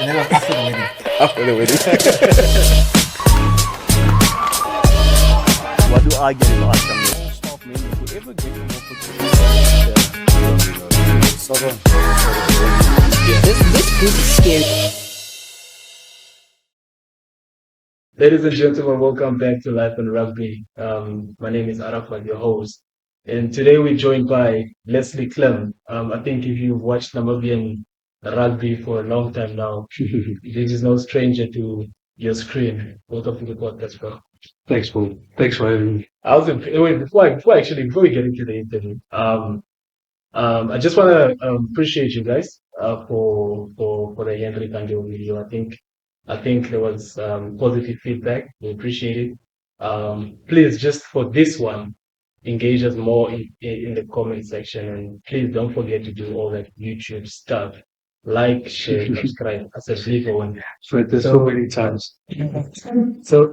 And then after the wedding. After the wedding. What do I get in the outcome? Staff members, whoever gets an opportunity. This group is scary. Ladies and gentlemen, welcome back to Life Rugby. My name is Arafat, your host. And today we're joined by Lesley Klim. I think if you've watched Namibian rugby for a long time now, this is no stranger to your screen. Welcome to the podcast, bro. Thanks, Paul. Thanks for having me. Before we get into the interview, I just want to appreciate you guys for the Henry Kanjo video. I think there was positive feedback. We appreciate it. Please, just for this one, engage us more in the comment section, and please don't forget to do all that YouTube stuff. Like, share, subscribe. As a believer one. So many times. So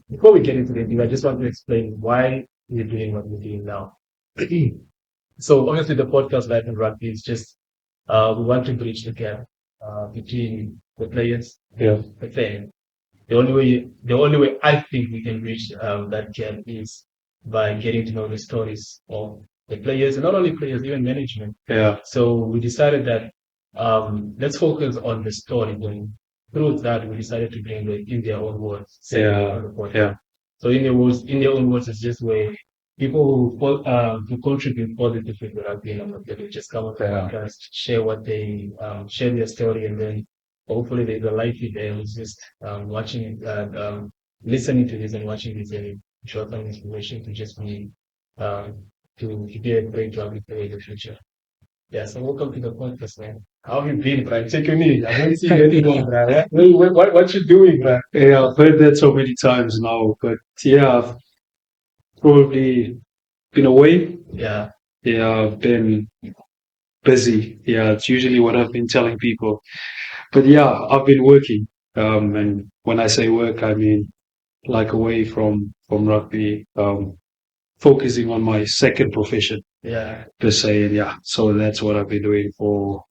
before we get into the interview, I just want to explain why we're doing what we're doing now. So obviously the podcast Life and Rugby is just we want to bridge the gap between the players, the fan. The only way I think we can bridge that gap is by getting to know the stories of the players, and not only players, even management. Yeah. So we decided that let's focus on the story. Then through that, we decided to bring it in their own words. Yeah. So in their own words, it's just where people who contribute positively to rugby, they will just come on the podcast, share what they share their story, and then hopefully there's a life there who's just watching it, listening to this and watching this and short some inspiration to just be to be a great rugby player in the future. Yeah, so welcome to the podcast, man. How have you been, bro? Take your knee. I haven't seen anyone, bro. What you doing, bro? Yeah, I've heard that so many times now, but yeah, I've probably been away. Yeah. Yeah, I've been busy. Yeah, it's usually what I've been telling people. But yeah, I've been working. And when I say work, I mean like away from rugby, focusing on my second profession. Yeah. Per se, and yeah. So that's what I've been doing for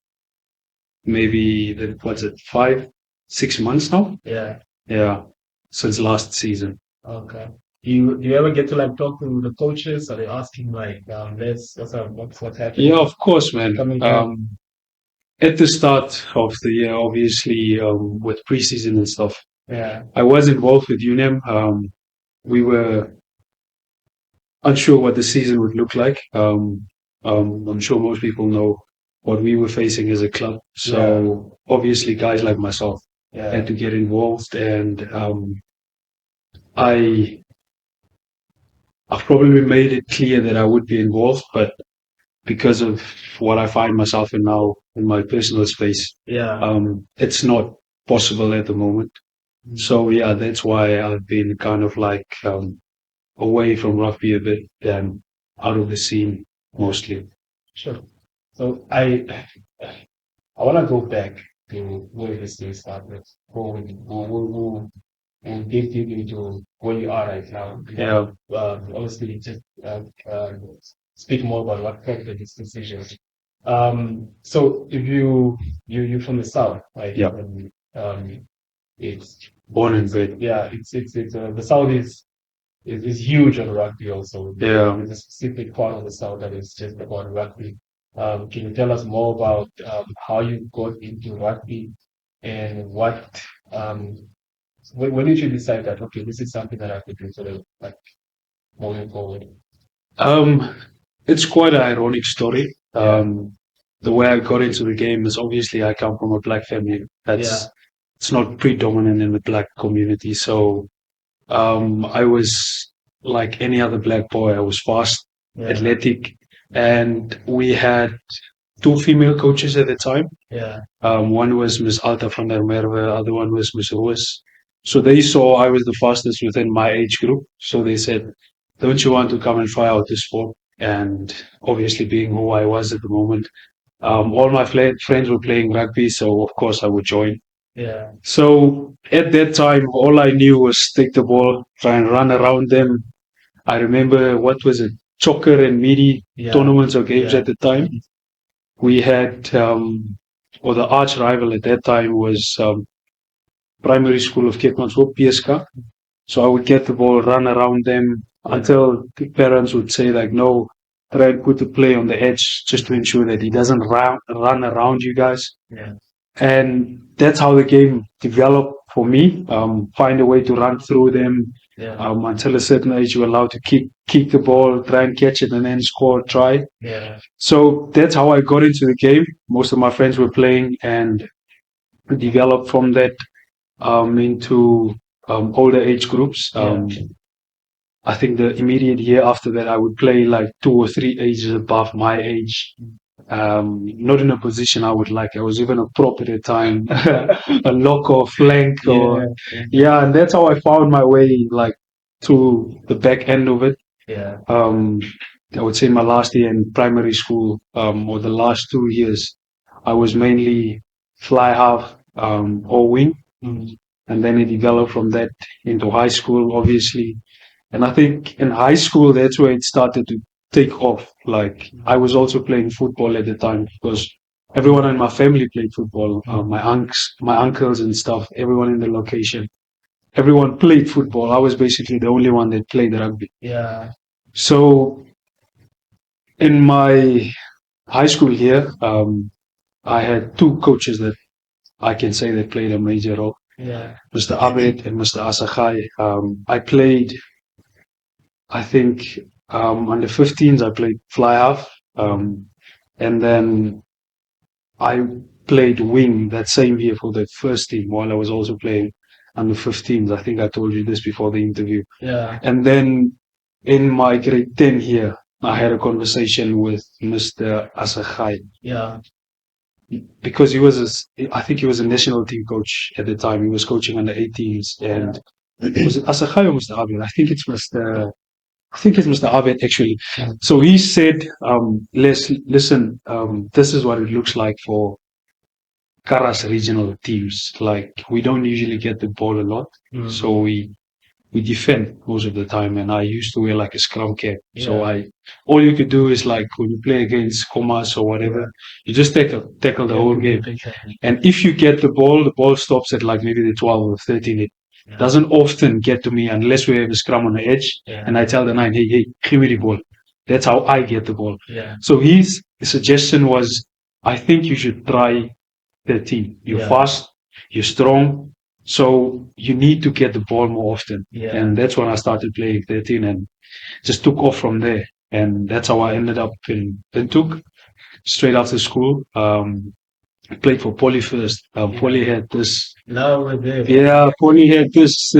maybe 5-6 months now. Yeah. Yeah, since last season. Okay. Do you ever get to like talk to the coaches? Are they asking like, what's happening? Yeah, of course, man. Coming in. At the start of the year, obviously, with preseason and stuff, Yeah. I was involved with UNAM. We were unsure what the season would look like. I'm sure most people know what we were facing as a club. So obviously, guys like myself had to get involved, and I've probably made it clear that I would be involved, but because of what I find myself in now in my personal space, it's not possible at the moment. So yeah, that's why I've been kind of like away from rugby a bit and out of the scene mostly. Sure. So I want to go back to where this thing started. We'll dig deep into where you are right now. Yeah. Obviously, just speak more about what affected this decision. So if you're from the south, right? Yeah. It's Born and bred. Yeah. It's the south is huge on rugby also. Yeah. There's a specific part of the south that is just about rugby. Can you tell us more about how you got into rugby and what when did you decide that okay, this is something that I could do sort of like moving forward? It's quite an ironic story. The way I got into the game is obviously I come from a black family. It's not predominant in the black community. So I was like any other black boy. I was fast, athletic, and we had 2 female coaches at the time. One was Miss Alta van der Merwe, the other one was Miss Roos. So they saw I was the fastest within my age group. So they said, don't you want to come and try out this sport? And obviously being who I was at the moment, all my friends were playing rugby. So of course I would join. So at that time, all I knew was take the ball, try and run around them. I remember, what was it, Chocker and Midi tournaments or games at the time. We had or the arch rival at that time was Primary School of Keetmanshoop, PSK. So I would get the ball, run around them until the parents would say like, no, try and put the play on the edge just to ensure that he doesn't run around you guys. Yeah. And that's how the game developed for me. Find a way to run through them. Yeah. Until a certain age, you're allowed to kick the ball, try and catch it, and then score, try. Yeah. So that's how I got into the game. Most of my friends were playing and developed from that into older age groups. I think the immediate year after that, I would play like 2 or 3 ages above my age. Not in a position I would like. I was even a prop at the time, a lock or flank, or and that's how I found my way like to the back end of it. Yeah. I would say my last year in primary school, or the last 2 years, I was mainly fly half or wing, and then it developed from that into high school, obviously. And I think in high school, that's where it started to take off. Like I was also playing football at the time because everyone in my family played football. My uncles and stuff, everyone in the location, everyone played football. I was basically the only one that played rugby. Yeah. So in my high school here, I had 2 coaches that I can say that played a major role. Yeah. Mr. Abed and Mr. Asagai. I played, I think, under 15s, I played fly half. And then I played wing that same year for the first team while I was also playing under 15s. I think I told you this before the interview. Yeah. And then in my grade 10 here, I had a conversation with Mr. Asagai. Yeah. Because I think he was a national team coach at the time. He was coaching under 18s. And was it Asagai or Mr. Abed? I think it's Mr. Abed actually. So he said, listen, this is what it looks like for Kara's regional teams. Like we don't usually get the ball a lot. So we defend most of the time, and I used to wear like a scrum cap. So all you could do is like when you play against Comas or whatever, you just tackle the whole game. And if you get the ball stops at like maybe the 12 or 13. It doesn't often get to me unless we have a scrum on the edge, and I tell the 9, hey, give me the ball. That's how I get the ball. Yeah. So his suggestion was, I think you should try 13. You're fast, you're strong, so you need to get the ball more often. Yeah. And that's when I started playing 13 and just took off from there. And that's how I ended up in Windhoek, straight after school. I played for Poly first. Poly had this. Now we're there. Yeah, Poly had this.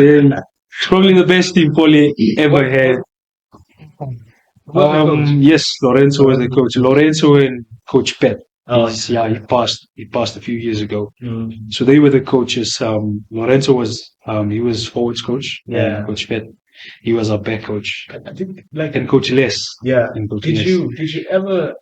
Probably the best team Poly ever had. Yes, Lorenzo was the coach. Lorenzo and Coach Pet. He passed a few years ago. So they were the coaches. Lorenzo was he was forwards coach. Yeah. Coach Pet, he was our back coach. I think like And Coach Les. yeah. And Coach Did Les. you ever?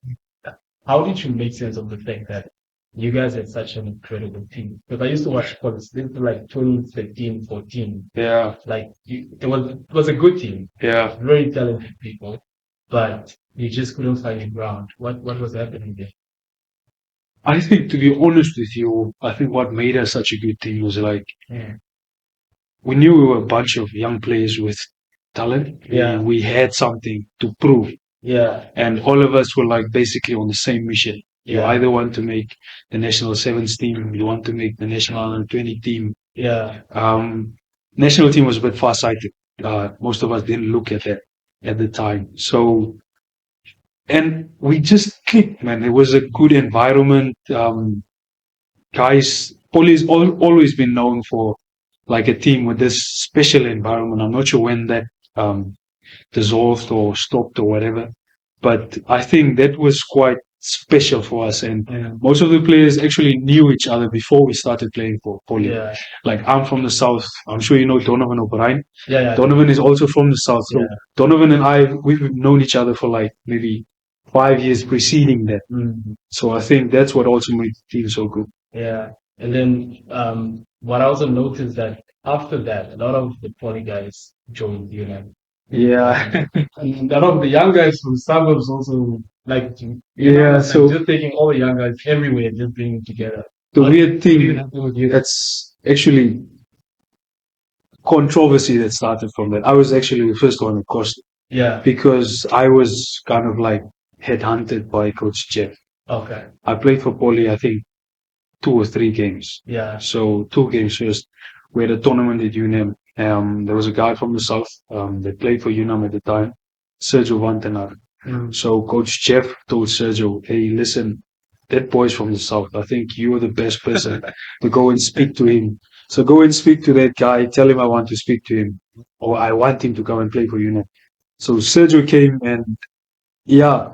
How did you make sense of the fact that you guys had such an incredible team? Because I used to watch college. This was like 2013, 14. Yeah. Like it was a good team. Yeah. Very talented people, but you just couldn't find your ground. What was happening there? I think, to be honest with you, I think what made us such a good team was like we knew we were a bunch of young players with talent. Yeah. We had something to prove. Yeah. And all of us were like basically on the same mission. You Yeah. either want to make the national sevens team, you want to make the national under 20 team. Yeah. National team was a bit far-sighted. Most of us didn't look at that at the time. So, and we just clicked, man. It was a good environment. Guys, Poly's always been known for like a team with this special environment. I'm not sure when that dissolved or stopped or whatever, but I think that was quite special for us. And most of the players actually knew each other before we started playing for Poly. Yeah. Like I'm from the south. I'm sure you know Donovan O'Brien. Yeah. Donovan is also from the south. So Yeah. Donovan and we've known each other for like maybe 5 years preceding that. So I think that's what also made the team so good. Yeah. And then what I also noticed that after that, a lot of the Poly guys joined UNAM. Yeah. And a lot of the young guys from suburbs also Like, So just taking all the young guys everywhere and just bringing them together. the What weird even thing, happened with you? that's actually controversy that started from that. I was actually the first one, of course, Yeah. because I was kind of like headhunted by Coach Jeff. Okay. I played for Poly, I think, 2 or 3 games. Yeah. So 2 games first. We had a tournament at UNAM. There was a guy from the south that played for UNAM at the time, Sergio Vantenaar. So Coach Jeff told Sergio, hey, listen, that boy's from the south. I think you're the best person to go and speak to him. So go and speak to that guy. Tell him I want to speak to him, or I want him to come and play for UNAM. So Sergio came, and yeah,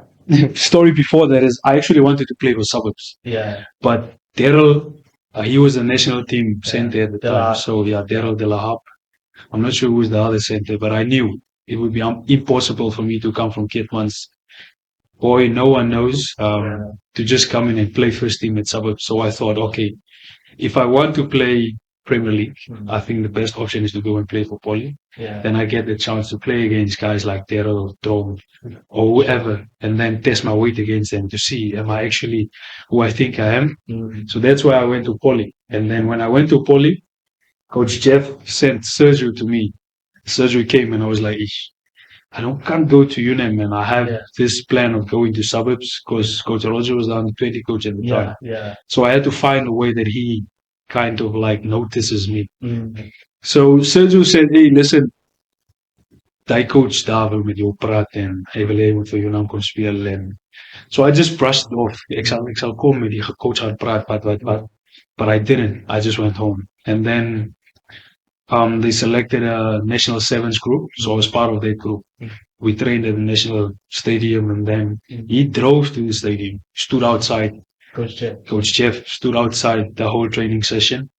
story before that is I actually wanted to play for Suburbs. Yeah. But Daryl, he was a national team center at the De La time. Harpe. So yeah, Daryl De La Harpe. I'm not sure who was the other center, but I knew it would be impossible for me to come from Keetmanshoop. Boy, no one knows, to just come in and play first team at Suburbs. So I thought, okay, if I want to play Premier League, I think the best option is to go and play for Poly. Yeah. Then I get the chance to play against guys like Daryl, Dom, or whoever, and then test my weight against them to see, am I actually who I think I am? So that's why I went to Poly. And then when I went to Poly, Coach Jeff sent Sergio to me. Sergio came and I was like, can't go to UNAM, and I have this plan of going to Suburbs because Coach Roger was the under-20 coach at the time. Yeah. So I had to find a way that he kind of like notices me. So Sergio said, hey, listen, die coach daar wil met jou praat en hy wil hê jy moet vir UNAM kom speel. En so I just brushed it off. Ek sal kom met die coach gaan praat, wat. But I didn't. I just went home. And then they selected a national sevens group, so I was part of that group. We trained at the national stadium, and then he drove to the stadium, stood outside. Coach Jeff stood outside the whole training session.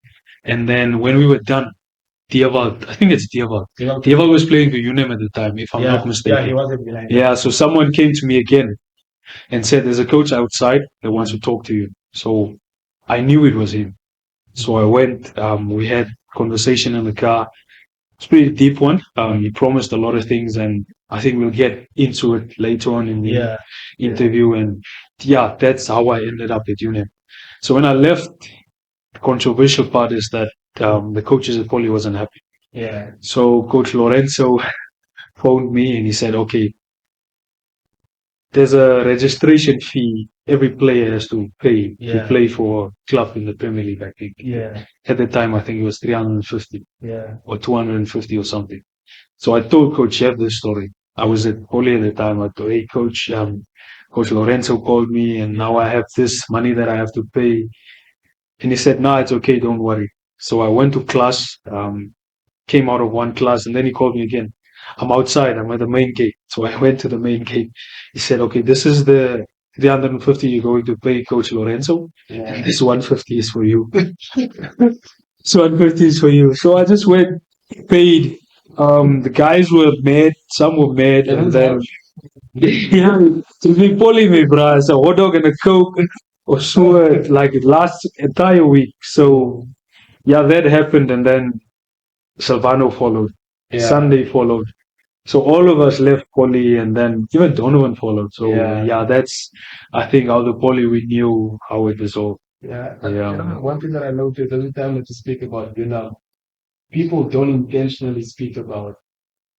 And then when we were done, Diergaardt, I think it's Diergaardt. Diergaardt was playing for UNAM at the time, if I'm not mistaken. Yeah, he was at Yeah, so someone came to me again and said, there's a coach outside that wants to talk to you. So I knew it was him. So I went, we had conversation in the car. It's a pretty deep one. He promised a lot of things, and I think we'll get into it later on in the interview. And yeah, that's how I ended up at UNAM. So when I left, the controversial part is that the coaches at Poly wasn't happy. Yeah. So Coach Lorenzo phoned me and he said, okay, there's a registration fee every player has to pay to play for a club in the Premier League, I think. Yeah. At the time, I think it was 350 or 250 or something. So I told Coach Jeff this story. I was at Poly at the time. I told, hey, Coach, Coach Lorenzo called me and now I have this money that I have to pay. And he said, no, it's okay, don't worry. So I went to class, came out of one class, and then he called me again. I'm outside, I'm at the main gate. So I went to the main gate. He said, okay, this is the 350 you're going to pay Coach Lorenzo, and this 150 is for you. So 150 is for you. So I just went, paid. The guys were mad, some were mad, and then to be pulling me, bro. It's a hot dog and a Coke or so, like it lasts entire week. So yeah, that happened, and then Silvano followed. Sunday followed. So all of us left Poly, and then even Donovan followed. So yeah, that's, I think, how the Poly, we knew how it was all. One thing that I noticed every time that you speak about people don't intentionally speak about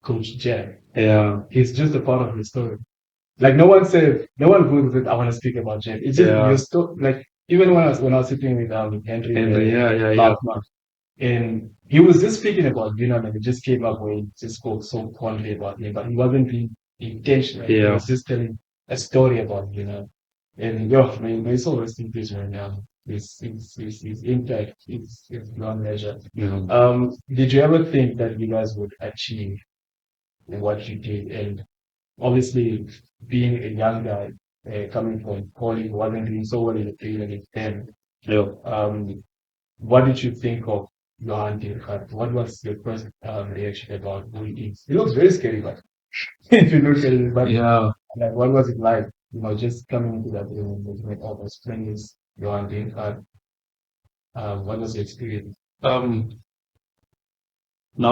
Coach Jeff. Yeah. He's just a part of the story. Like no one goes with, I want to speak about Jeff. It's just your story. Like even when I was sitting with Henry last month, and he was just speaking about UNAM, and it just came up where he just spoke so fondly about me, but he wasn't being intentional. He was just telling a story about UNAM. And he's so rest in peace right now. His impact is beyond measure. Did you ever think that you guys would achieve what you did? And obviously, being a young guy coming from Poly, wasn't doing so well in the field against them. What did you think of Johan Diergaardt? What was your first reaction about who he is? He looks very scary, but if you look at it, but like, what was it like? Just coming into that room with all those players, Johan Diergaardt. What was your experience? Now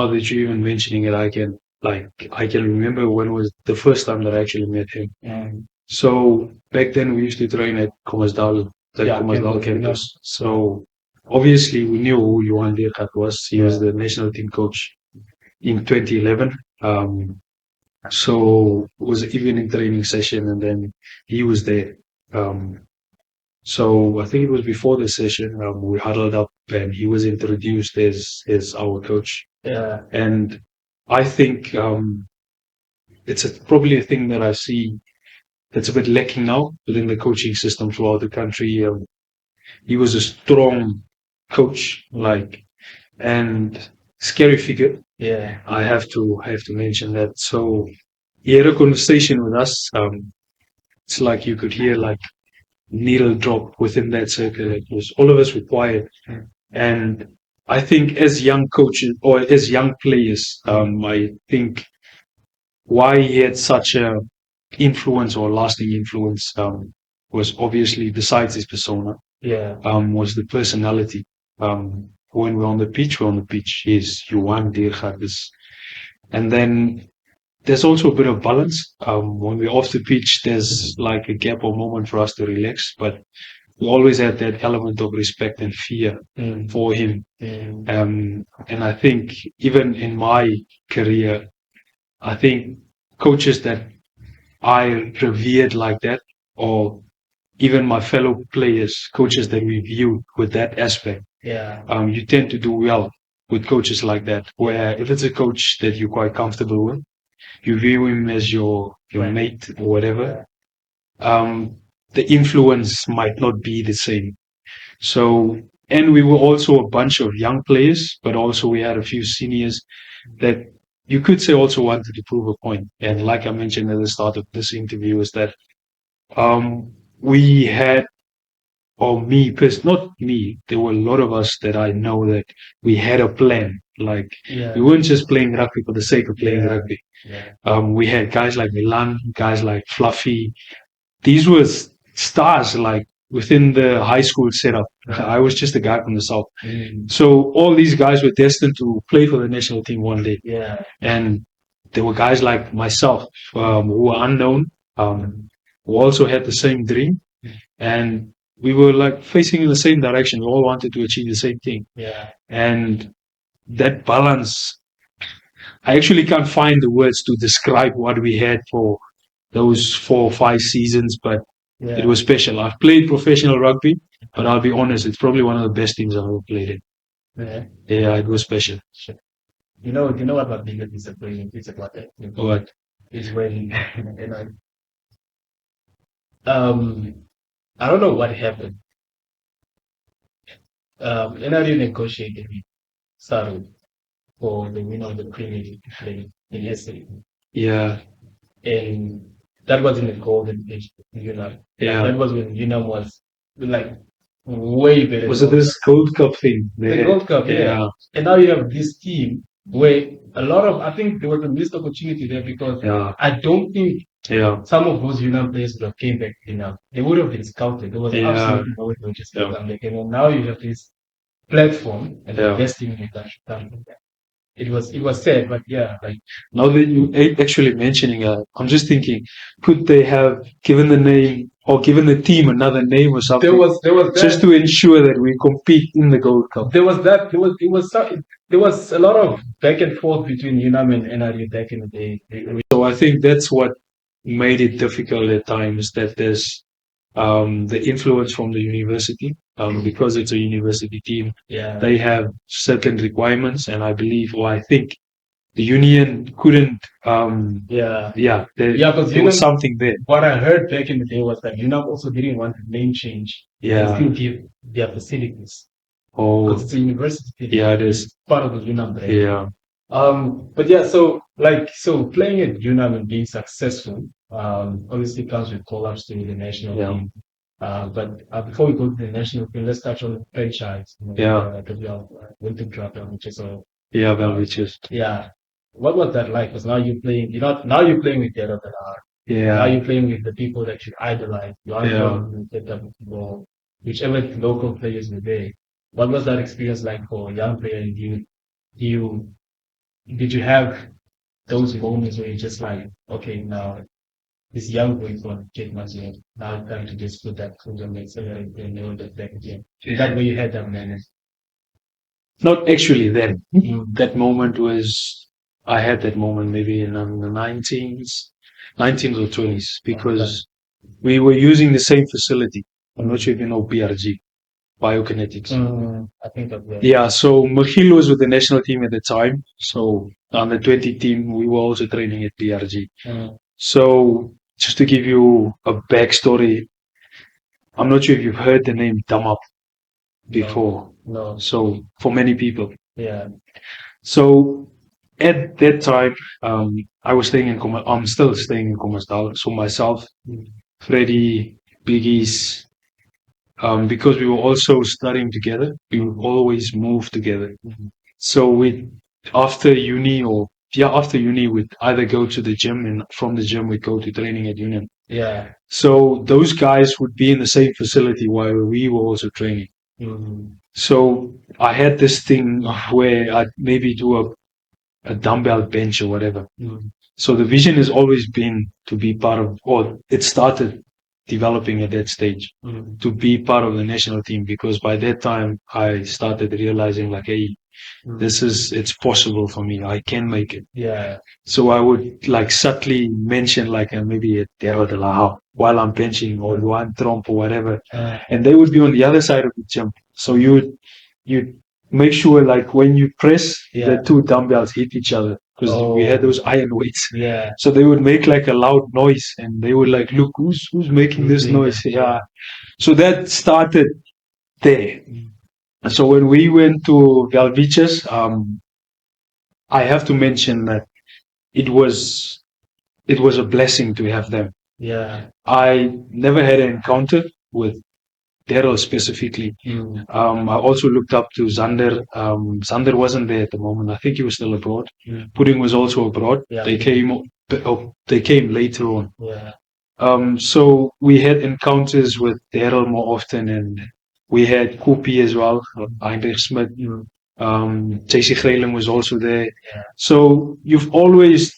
that you're even mentioning it, I can remember when was the first time that I actually met him. So back then we used to train at Commersdal, the Yeah, Commersdal campus, campus. So obviously we knew who Johan Diergaardt was. He was Yeah. the national team coach in 2011. So it was an evening training session, and then he was there. So I think it was before the session, we huddled up, and he was introduced as our coach. Yeah. And I think it's probably a thing that I see that's a bit lacking now within the coaching system throughout the country. He was a strong coach, and scary figure. Yeah. I have to mention that. So he had a conversation with us. It's like you could hear like needle drop within that circle. It was all of us were quiet, and I think as young coaches or as young players, I think why he had such a influence or lasting influence was obviously, besides his persona, Yeah. was the personality. When we're on the pitch, we're on the pitch. He's Johan Diergaardt. And then there's also a bit of balance. When we're off the pitch, there's like a gap or moment for us to relax, but we always had that element of respect and fear for him. And I think even in my career, I think coaches that I revered like that, or even my fellow players, coaches that we viewed with that aspect, Yeah. you tend to do well with coaches like that, where if it's a coach that you're quite comfortable with, you view him as your Right. mate or whatever, the influence might not be the same. So, and we were also a bunch of young players, but also we had a few seniors that you could say also wanted to prove a point. And like I mentioned at the start of this interview, is that we had, or me, not me, there were a lot of us that I know that we had a plan. Like, we weren't just playing rugby for the sake of playing rugby. Yeah. We had guys like Milan, guys like Fluffy. These were stars, like within the high school setup. I was just a guy from the south. So all these guys were destined to play for the national team one day. Yeah. And there were guys like myself who were unknown, who also had the same dream. And we were like facing in the same direction. We all wanted to achieve the same thing. Yeah. And that balance, I actually can't find the words to describe what we had for those 4 or 5 seasons, but it was special. I've played professional rugby, but I'll be honest, it's probably one of the best teams I've ever played in. Yeah. Yeah, it was special. You know what my biggest disappointment is about that? What? Is when, I don't know what happened. NRU negotiated with Saru for the winner of the Premier League to play in SA. Yeah. And that was in the golden age of UNAM. Yeah. That was when UNAM was like way better. Was it this Gold Cup thing? The Gold Cup, yeah. And now you have this team where a lot of, I think there was a missed opportunity there because I don't think some of those UNAM players would have came back enough. They would have been scouted. There was absolutely no way they would just come back. And now you have this platform and the best team in that should come back. It was sad, but like now that you actually mentioning it, I'm just thinking, could they have given the name or given the team another name or something? There was that, just to ensure that we compete in the Gold Cup. There was that. There was a lot of back and forth between UNAM and NRU back in the day. So I think that's what made it difficult at times, that there's the influence from the university, because it's a university team. Yeah. They have certain requirements, and I believe, or I think, the union couldn't. There was something there. What I heard back in the day was that UNAM also didn't want the name change. Yeah. And still give their facilities. Oh. Because it's a university. Yeah, it is. It's part of the UNAM brand. Yeah. But yeah, so playing at UNAM and being successful, obviously comes with call-ups to the national team. But before we go to the national team, let's touch on the franchise. Winter Draft, which is Welwitchias. Yeah. What was that like? Because now you're playing, now you're playing with the other that are. Yeah. Now you're playing with the people that you idolize. You are whichever local players were there. What was that experience like for a young player? And did you have those moments where you're just like, okay, now this young boy from Keetmanshoop now trying to just put that foot on the accelerator and hold it back again. That way you had that man. Not actually then. That moment was, I had that moment maybe in the 19s or 20s, because we were using the same facility. I'm not sure if you know BRG, biokinetics. I think of that. Yeah, so Michiel was with the national team at the time. So on the 20 team, we were also training at BRG. So just to give you a backstory, I'm not sure if you've heard the name Damap before. No. So for many people. Yeah. So at that time, I was staying in I'm still staying in Kommersdal. So myself, Freddie, Biggies, because we were also studying together, we would always move together. So after uni, we'd either go to the gym, and from the gym we'd go to training at UNAM. Yeah. So those guys would be in the same facility while we were also training. So I had this thing where I'd maybe do a dumbbell bench or whatever. So the vision has always been to be part of, or it started developing at that stage, to be part of the national team, because by that time I started realizing like, hey, it's possible for me. I can make it. Yeah. So I would like subtly mention like maybe a Diergaardt de la while I'm benching, or Johan Tromp or whatever, and they would be on the other side of the gym. So you'd make sure like when you press, the two dumbbells hit each other, because we had those iron weights. Yeah. So they would make like a loud noise, and they would like, look, who's making this noise? Yeah. So that started there. So when we went to Welwitschchias, I have to mention that it was a blessing to have them. Yeah. I never had an encounter with Daryl specifically. I also looked up to Zander. Zander wasn't there at the moment. I think he was still abroad. Pudding was also abroad. Yeah. They came later on. Yeah. So we had encounters with Daryl more often, and we had Koopie as well, Heinrich Smith. JC Greling was also there. Yeah. So you've always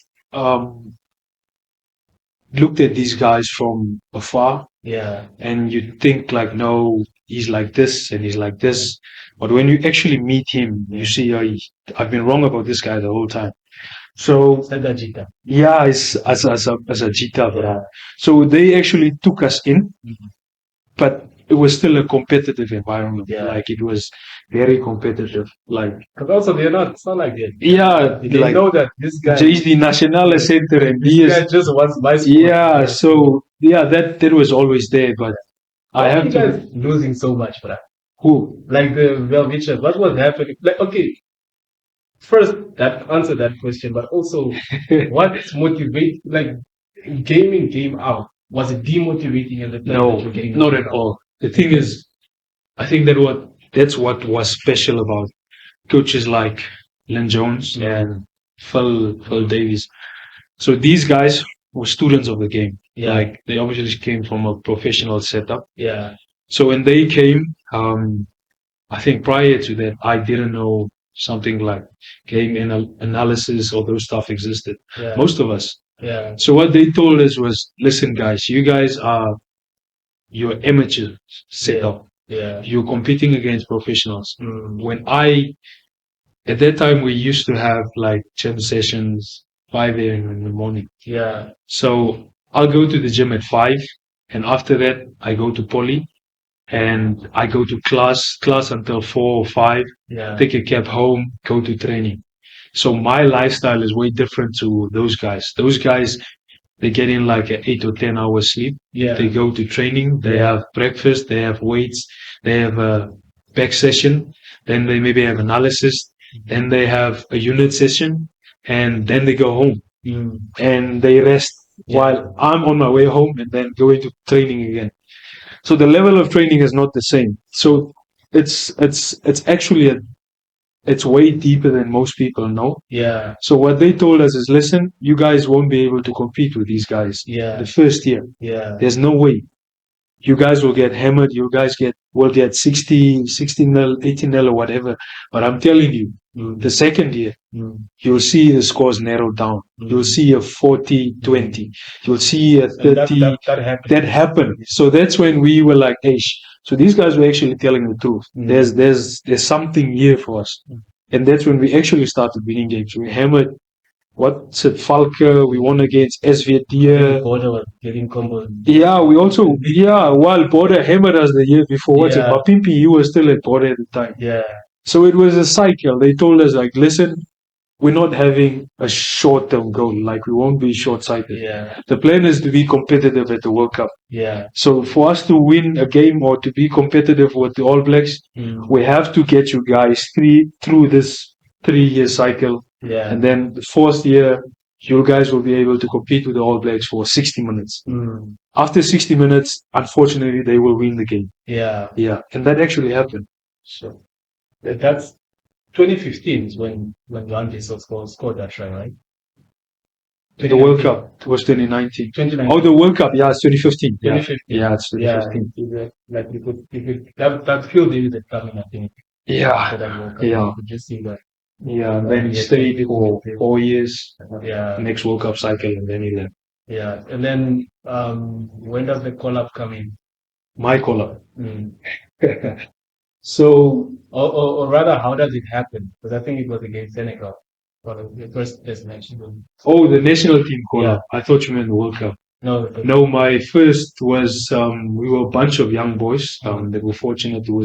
looked at these guys from afar. Yeah. And you think like, no, he's like this and he's like this. But when you actually meet him, you see, I've been wrong about this guy the whole time. So yeah, as a Jita. Yeah. So they actually took us in, but it was still a competitive environment. Yeah. Like it was very competitive. Like, because also it's not like that. Yeah, they like, know that this guy is the Nationale Center, and this guy just wants my sport. Yeah, so yeah, that was always there, but I have you guys losing so much for that. Who? Like the Welwitschchias, what was happening? Like, okay, first that answer that question, but also what's motivating? Like game out, was it demotivating in the time? No, not at all. The thing is, I think that's what was special about coaches like Lynn Jones and Phil Davies. So these guys were students of the game. Yeah. Like they obviously came from a professional setup. Yeah. So when they came, I think prior to that, I didn't know something like game analysis or those stuff existed. Yeah. Most of us. Yeah. So what they told us was, listen, guys, you guys you're amateur setup. Yeah. You're competing against professionals. At that time, we used to have like gym sessions 5 a.m. in the morning. Yeah. So I'll go to the gym at 5, and after that, I go to poly, and I go to class until 4 or 5. Yeah. Take a cab home, go to training. So my lifestyle is way different to those guys. Those guys, they get in like an 8 or 10 hours sleep. Yeah. They go to training. They have breakfast. They have weights. They have a back session. Then they maybe have analysis. Then they have a unit session, and then they go home and they rest while I'm on my way home and then going to training again. So the level of training is not the same. So it's actually it's way deeper than most people know. Yeah. So what they told us is, listen, you guys won't be able to compete with these guys. Yeah. The first year. Yeah. There's no way. You guys will get hammered. You guys will get 60 nil, 80 nil or whatever. But I'm telling you, The second year, you'll see the scores narrowed down. You'll see a 40-20. You'll see a 30. That happened. So that's when we were like, hey, so these guys were actually telling the truth. There's something here for us. And that's when we actually started winning games. We hammered, what's it, Falke, we won against SVD. Border was getting combo. Yeah, we also, while Border hammered us the year before, what's it, Mapimpi, he was still at Border at the time. Yeah. So it was a cycle. They told us, like, listen, we're not having a short-term goal. Like, we won't be short-sighted. Yeah. The plan is to be competitive at the World Cup. Yeah. So for us to win a game or to be competitive with the All Blacks, we have to get you guys through this 3-year cycle. Yeah. And then the 4th year, you guys will be able to compete with the All Blacks for 60 minutes. After 60 minutes, unfortunately, they will win the game. Yeah. Yeah. And that actually happened. So that's 2015 is when Johan Diergaardt scored that try, right? The World Cup was 2019. 2019. Oh, the World Cup, yeah, it's 2015. 2015. Yeah, it's 2015. Yeah. Like you could that field is coming, I think. Yeah. You could just see that. Yeah, and then he stayed for 4 years. Yeah. Next World Cup cycle, and then he left. Yeah. And then when does the call up come in? My call up. So, or rather, how does it happen? Because I think it was against Senegal for the first test match. oh, the national team call up. I thought you meant the World Cup. No, my first was we were a bunch of young boys that were fortunate to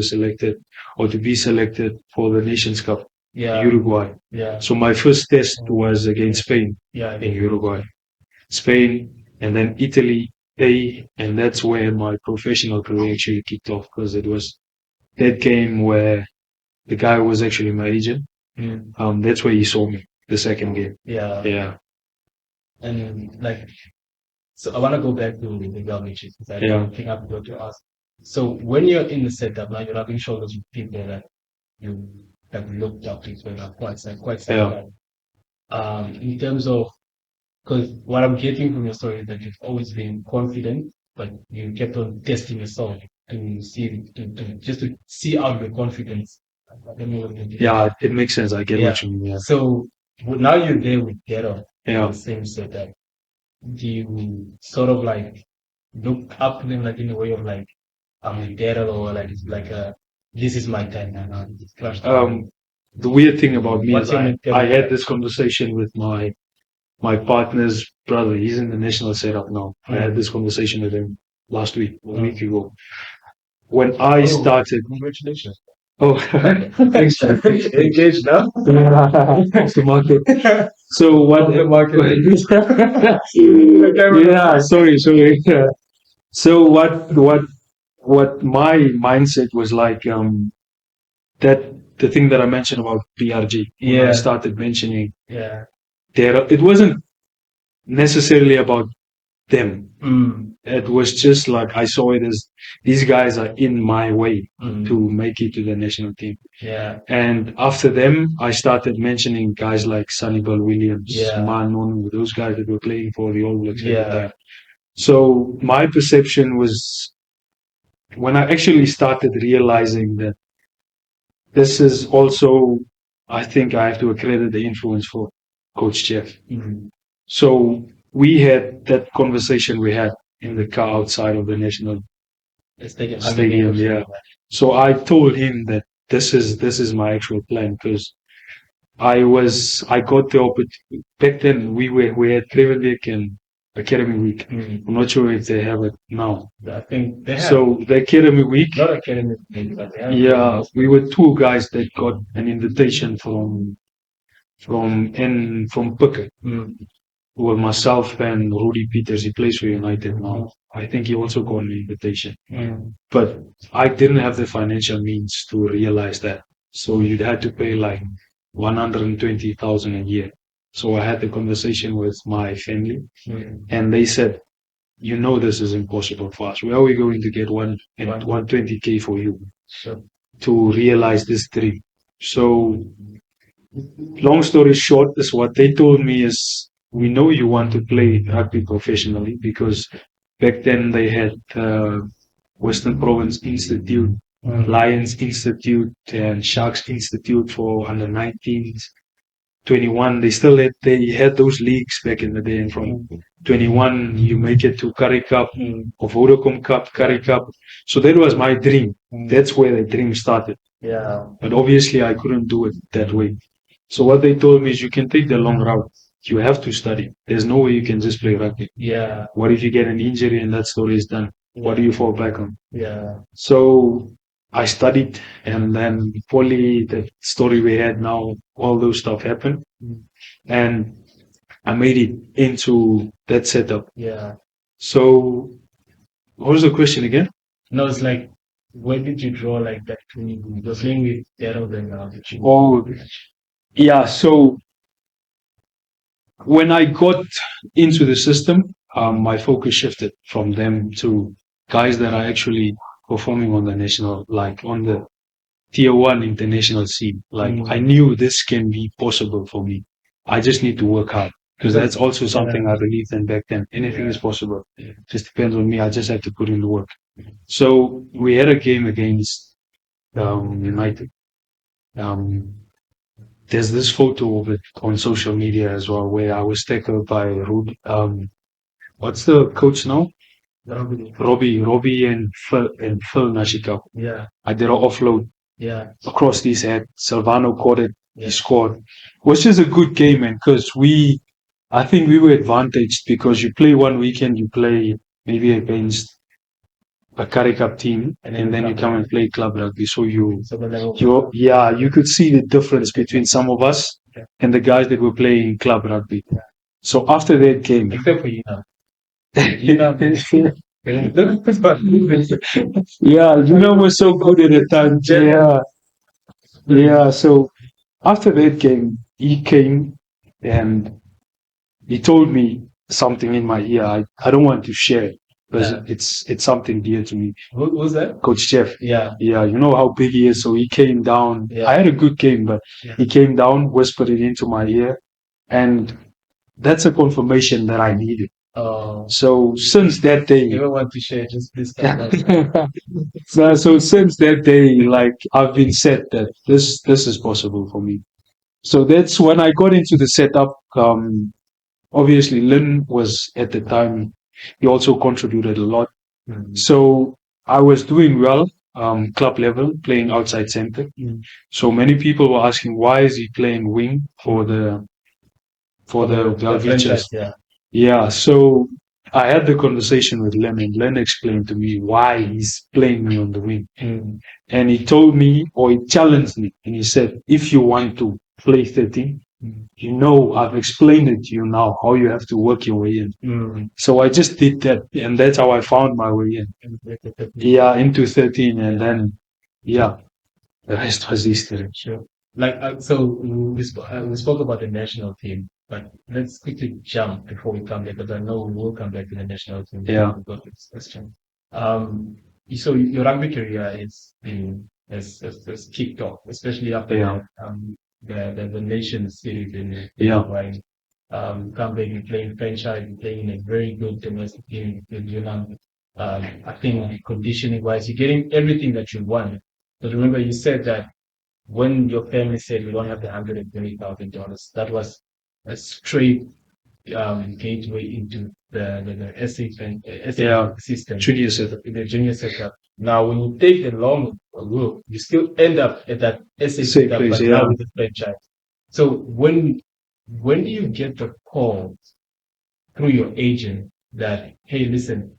be selected for the Nations Cup. Uruguay. Yeah. So my first test was against Spain in Uruguay. Spain and then Italy and that's where my professional career actually kicked off, because it was that game where the guy was actually my agent. That's where he saw me, the second game. Yeah. And like, so I want to go back to the Welwitchias, because I think I forgot to ask. So when you're in the setup, now you're rubbing shoulders with people that you have looked up to for quite some time. In terms of, because what I'm getting from your story is that you've always been confident, but you kept on testing yourself to see out the confidence. Yeah, it makes sense. I get what you mean. Yeah. So now you're there with Ghetto, the same setup. Do you sort of like look up to them like in a way of like, I'm with Ghetto, or like it's like this is my time now. The weird thing about me is I had this conversation with my partner's brother. He's in the national setup now. I had this conversation with him last week, a week ago. When I started, congratulations. Oh, thanks. Engaged now. Off the market. So what? The market. Yeah, sorry. So what my mindset was like, that the thing that I mentioned about PRG. When I started mentioning. It wasn't necessarily about them. It was just like I saw it as these guys are in my way to make it to the national team. And after them, I started mentioning guys like Sanibel Williams, Manon, those guys that were playing for the All Blacks at the time. So my perception was, when I actually started realizing that this is also, I think I have to accredit the influence for Coach Jeff. So we had that conversation we had in the car outside of the national stadium. So I told him that this is my actual plan, because I got the opportunity. Back then we had Krevenbeek and Academy Week. I'm not sure if they have it now. I think they have. So the Academy Week. Not Academy Week, but they have. We were 2 guys that got an invitation from Pukke. Well, myself and Rudy Peters, he plays for United now. I think he also got an invitation. But I didn't have the financial means to realize that. So you'd had to pay like 120,000 a year. So I had the conversation with my family, and they said, this is impossible for us. Where are we going to get 120K for you to realize this dream? So long story short is what they told me is, we know you want to play rugby professionally, because back then they had Western Province Institute Lions Institute and Sharks Institute for under 19s, 21. They had those leagues back in the day, and from 21 you make it to Curry Cup or Vodacom Cup, Curry Cup. So that was my dream. That's where the dream started. Yeah. But obviously I couldn't do it that way. So what they told me is you can take the long route. You have to study. There's no way you can just play rugby. Yeah. What if you get an injury and that story is done? What do you fall back on? Yeah. So I studied, and then poly, the story we had now, all those stuff happened. And I made it into that setup. Yeah. So what was the question again? No, it's like, where did you draw like that? You were playing with Daryl then now. Oh, yeah. So when I got into the system, my focus shifted from them to guys that are actually performing on the national, like on the tier 1 international scene. Like I knew this can be possible for me. I just need to work hard, because that's also something I believed in back then. Anything is possible. Just depends on me. I just have to put in the work. So we had a game against United. There's this photo of it on social media as well, where I was tackled by Rudy. What's the coach now? Robbie and Phil Nashika. Yeah. I did an offload across his head. Silvano caught it. He scored, which is a good game, man, because I think we were advantaged, because you play one weekend, you play maybe against a Curry Cup team, and then you come and play club rugby. So you could see the difference between some of us and the guys that were playing club rugby. So after that game, Except for you now. Yeah, was so good at the time. Yeah. So after that game, he came and he told me something in my ear. I don't want to share it, because it's something dear to me. Who was that? Coach Jeff. Yeah. Yeah, you know how big he is. So he came down. I had a good game, but he came down, whispered it into my ear, and that's a confirmation that I needed. So since that day, you don't want to share just this kind of so since that day, like I've been set that this is possible for me. So that's when I got into the setup. Obviously Lynn was at the time, he also contributed a lot. So I was doing well, club level, playing outside center. So many people were asking, why is he playing wing for the Welwitchias? Yeah, so I had the conversation with Len, and Len explained to me why he's playing me on the wing. And he told me, or he challenged me, and he said, if you want to play 13, I've explained it to you now, how you have to work your way in. So I just did that, and that's how I found my way in. Yeah, into 13, and then, the rest was history. Sure. So we spoke about the national team, but let's quickly jump before we come back, because I know we will come back to the national team. Yeah. We've got this question. So your rugby career has kicked off, especially after the Nation Series in Hawaii. Come back, you're playing franchise, you're playing in a very good domestic team with UNAM. I think conditioning wise, you're getting everything that you want. But remember, you said that when your family said we don't have the $120,000, that was a straight gateway into the SA system, Junior setup. the junior setup. Now, when you take the long route, you still end up at that SA setup, but now with the franchise. So when do you get the call through your agent that, hey, listen,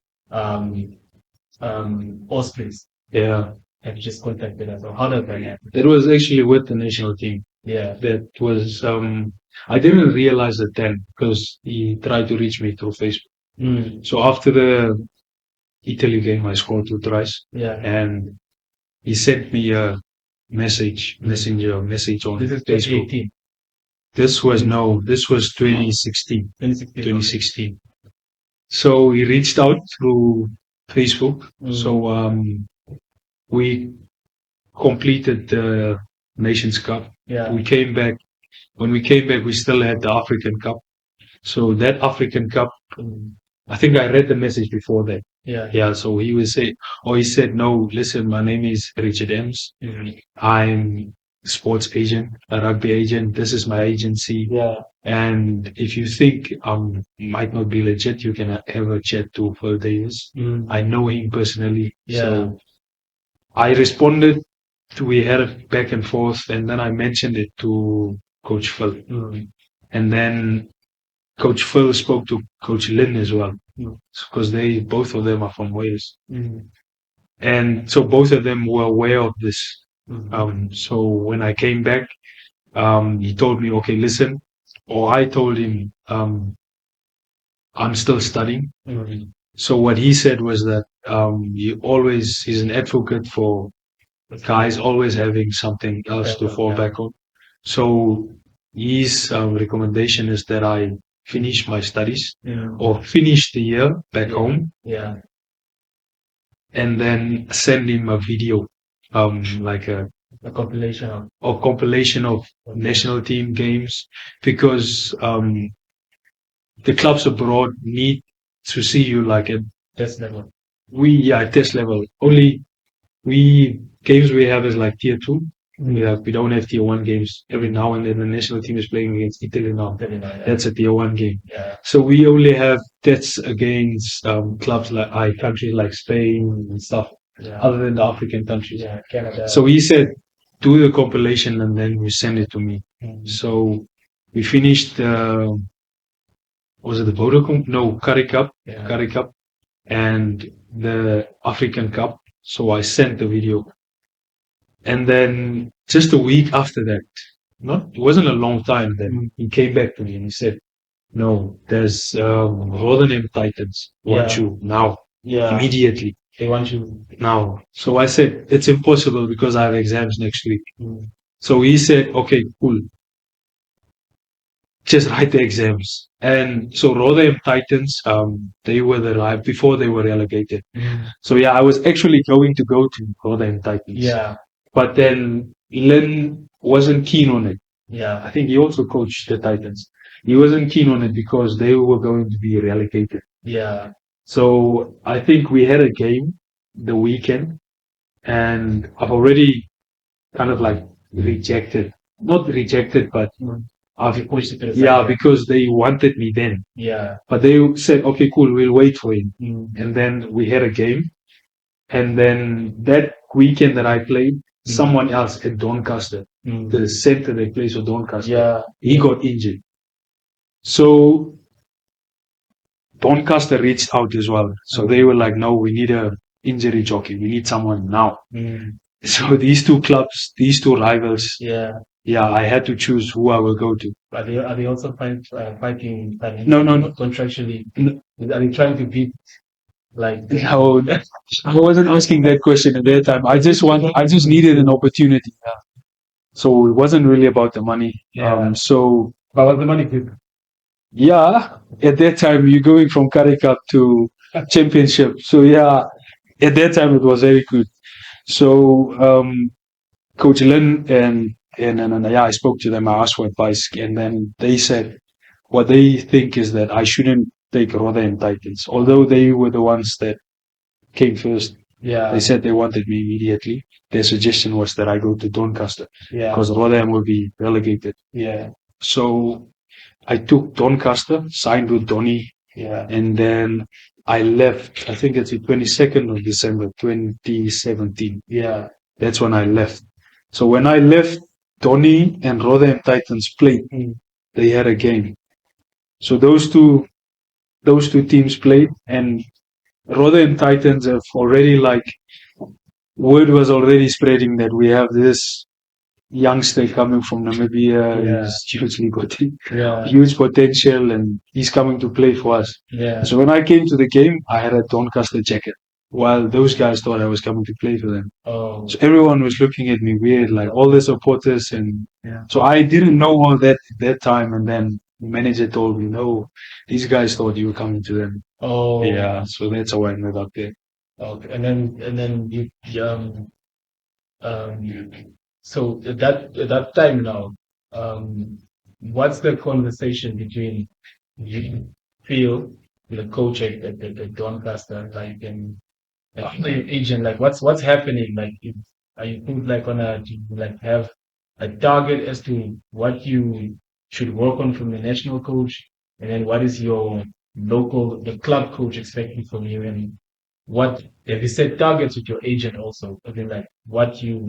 Ospreys have just contacted us? Or how does that happen? It was actually with the national team. Yeah. That was, I didn't realize it then, because he tried to reach me through Facebook. So after the Italy game, I scored 2 tries. Yeah. And he sent me a messenger on This is Facebook. 2018. This was 2016. 2016. So he reached out through Facebook. So we completed the Nations Cup. Yeah. We came back. When we came back, we still had the African Cup. So that African Cup, I think I read the message before that. Yeah, so he would say, or he said, no, listen, my name is Richard Ems. I'm sports agent, a rugby agent. This is my agency. And if you think might not be legit, you can have a chat to Phil Davis. I know him personally. So I responded. We had a back and forth, and then I mentioned it to Coach Phil. And then Coach Phil spoke to Coach Lynn as well, because both of them are from Wales. And so both of them were aware of this. So when I came back, he told me, okay, listen, or I told him, I'm still studying. So what he said was that he's an advocate for guys always having something else to fall back on. So his recommendation is that I finish my studies or finish the year back home. And then send him a video, like a compilation of national team games, because the clubs abroad need to see you like at test level. Test level. Only games we have is like tier 2. We don't have tier 1 games. Every now and then the national team is playing against Italy now. That's a tier 1 game. So we only have tests against clubs like countries like Spain and stuff, other than the African countries. Canada. So he said, do the compilation and then you send it to me. So we finished was it the Vodacom? No, Curry Cup. Curry Cup and the African Cup. So I sent the video. And then just a week after that, it wasn't a long time then, he came back to me and he said, no, there's Rotherham Titans want you now, immediately. They want you now. So I said, it's impossible because I have exams next week. So he said, okay, cool. Just write the exams. And so Rotherham Titans, they were before they were relegated. So I was actually going to go to Rotherham Titans. But then Lynn wasn't keen on it. I think he also coached the Titans. He wasn't keen on it because they were going to be relegated. So I think we had a game the weekend, and I've already kind of like rejected. Not rejected, but because they wanted me then. But they said, okay, cool, we'll wait for him. And then we had a game. And then that weekend that I played, someone else at Doncaster, the center that plays for Doncaster, he got injured. So Doncaster reached out as well. So they were like, no, we need a injury jockey. We need someone now. So these two clubs, these two rivals, I had to choose who I will go to. Are they also fighting? No. Contractually, are they trying to beat? No, I wasn't asking that question at that time. I just needed an opportunity. So it wasn't really about the money. But was the money good? At that time you're going from Curry Cup to Championship. So at that time it was very good. So Coach Lynn and I spoke to them. I asked for advice, and then they said what they think is that I shouldn't take Rotherham Titans, although they were the ones that came first. They said they wanted me immediately. Their suggestion was that I go to Doncaster because Rotherham will be relegated. So I took Doncaster, signed with Donny, and then I left. I think it's the 22nd of December 2017. That's when I left. So when I left, Donny and Rotherham Titans played. They had a game. So those two teams played, and Rotherham Titans have already word was already spreading that we have this youngster coming from Namibia. He's huge potential, and he's coming to play for us. So when I came to the game, I had a Doncaster jacket, while those guys thought I was coming to play for them. So everyone was looking at me weird, like all the supporters, and so I didn't know all that at that time, and then the manager told me, no, these guys thought you were coming to them. So that's how I ended up there. And then you so at that time now, what's the conversation between you, Phil, the coach at Doncaster, like, and after your agent, like, what's happening? Like, are you put like on a, do you, like, have a target as to what you should work on from the national coach, and then what is your the club coach expecting from you, and what have you set targets with your agent also? I mean, like, what you're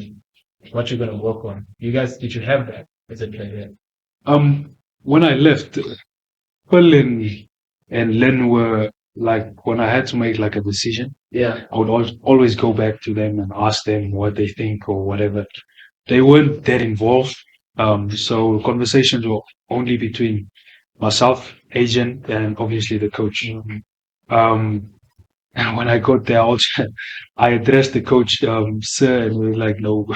gonna work on. Did you have that as a player? When I left, Pearl and Len were like, when I had to make like a decision, Yeah. I would always go back to them and ask them what they think or whatever. They weren't that involved. So conversations were only between myself, agent, and obviously the coach. And when I got there, I addressed the coach, sir, and we were like, no,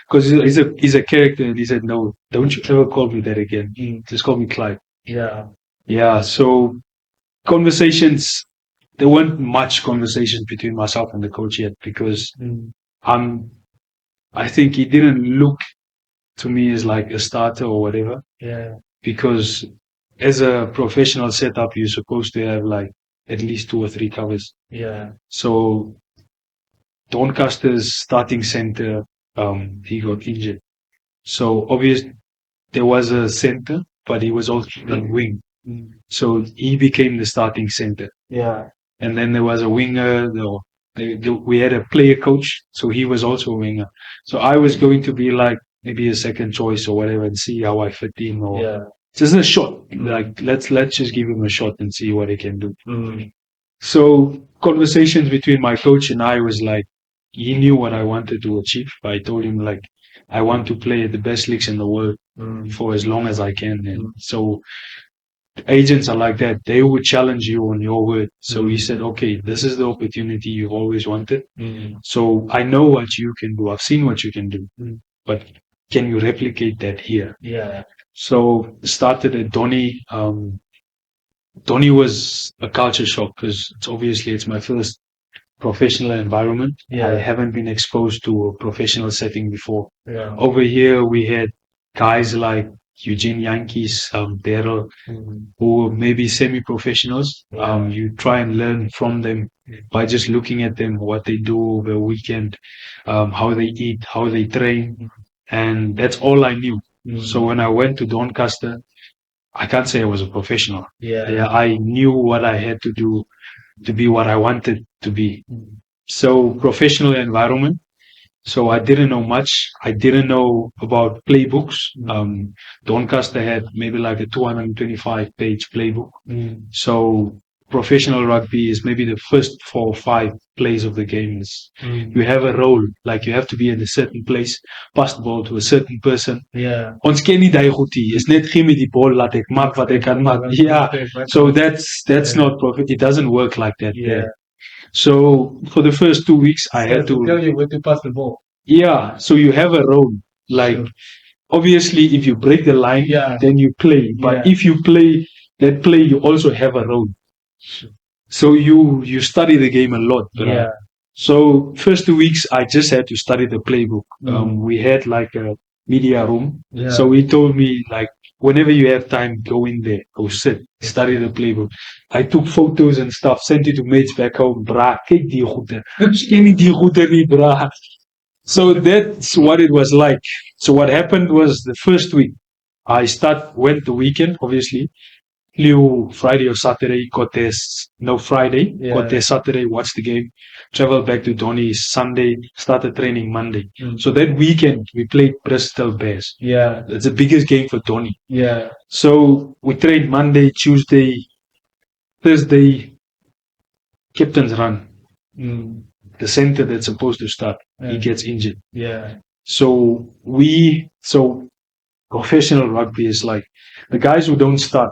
because he's a character, and he said, no, don't you ever call me that again. Just call me Clive. Yeah. Yeah. So conversations, there weren't much conversations between myself and the coach yet, because I think he didn't look to me as like a starter or whatever. Yeah. Because as a professional setup, you're supposed to have like at least 2 or 3 covers. Yeah. So Doncaster's starting center, he got injured. So obviously there was a center, but he was also on wing. So he became the starting center. Yeah. And then there was a winger. We had a player coach, so he was also a winger. So I was going to be like maybe a second choice or whatever, and see how I fit in, or just a shot. Like let's just give him a shot and see what he can do. So conversations between my coach and I was like, he knew what I wanted to achieve. I told him like, I want to play at the best leagues in the world for as long as I can. And so agents are like that. They would challenge you on your word. So he said, okay, this is the opportunity you've always wanted. So I know what you can do. I've seen what you can do, but can you replicate that here? Yeah. So started at Donny. Donny was a culture shock, because it's my first professional environment. Yeah. I haven't been exposed to a professional setting before. Yeah. Over here, we had guys like Eugene Yankees, Daryl, who were maybe semi-professionals. You try and learn from them by just looking at them, what they do over the weekend, how they eat, how they train. And that's all I knew. So when I went to Doncaster, I can't say I was a professional. Yeah. I knew what I had to do to be what I wanted to be. So professional environment. So I didn't know much. I didn't know about playbooks. Doncaster had maybe like a 225-page playbook. So professional rugby is maybe the first 4 or 5 plays of the game. You have a role, like you have to be in a certain place, pass the ball to a certain person. Yeah. Ons ken nie daai goed nie. Is net gee met die bal laat ek maak wat ek kan maak. Yeah. So that's not profit. It doesn't work like that. Yeah. So for the first 2 weeks, I had to tell you where to pass the ball. Yeah. So you have a role. Like obviously, if you break the line, then you play. But if you play that play, you also have a role. So you study the game a lot. Yeah. So first 2 weeks, I just had to study the playbook. We had like a media room. Yeah. So he told me like, whenever you have time, go in there, go sit, study the playbook. I took photos and stuff, sent it to mates back home. Bra, kyk die goeie. Ken nie die goeie nie, bra. So that's what it was like. So what happened was the first week, went the weekend, obviously. Flew Friday or Saturday, got there, Friday, got there Saturday, watched the game, traveled back to Donny Sunday, started training Monday. So that weekend, we played Bristol Bears. Yeah. It's the biggest game for Donny. Yeah. So we trained Monday, Tuesday, Thursday, captain's run. The center that's supposed to start, he gets injured. Yeah. So professional rugby is like, the guys who don't start,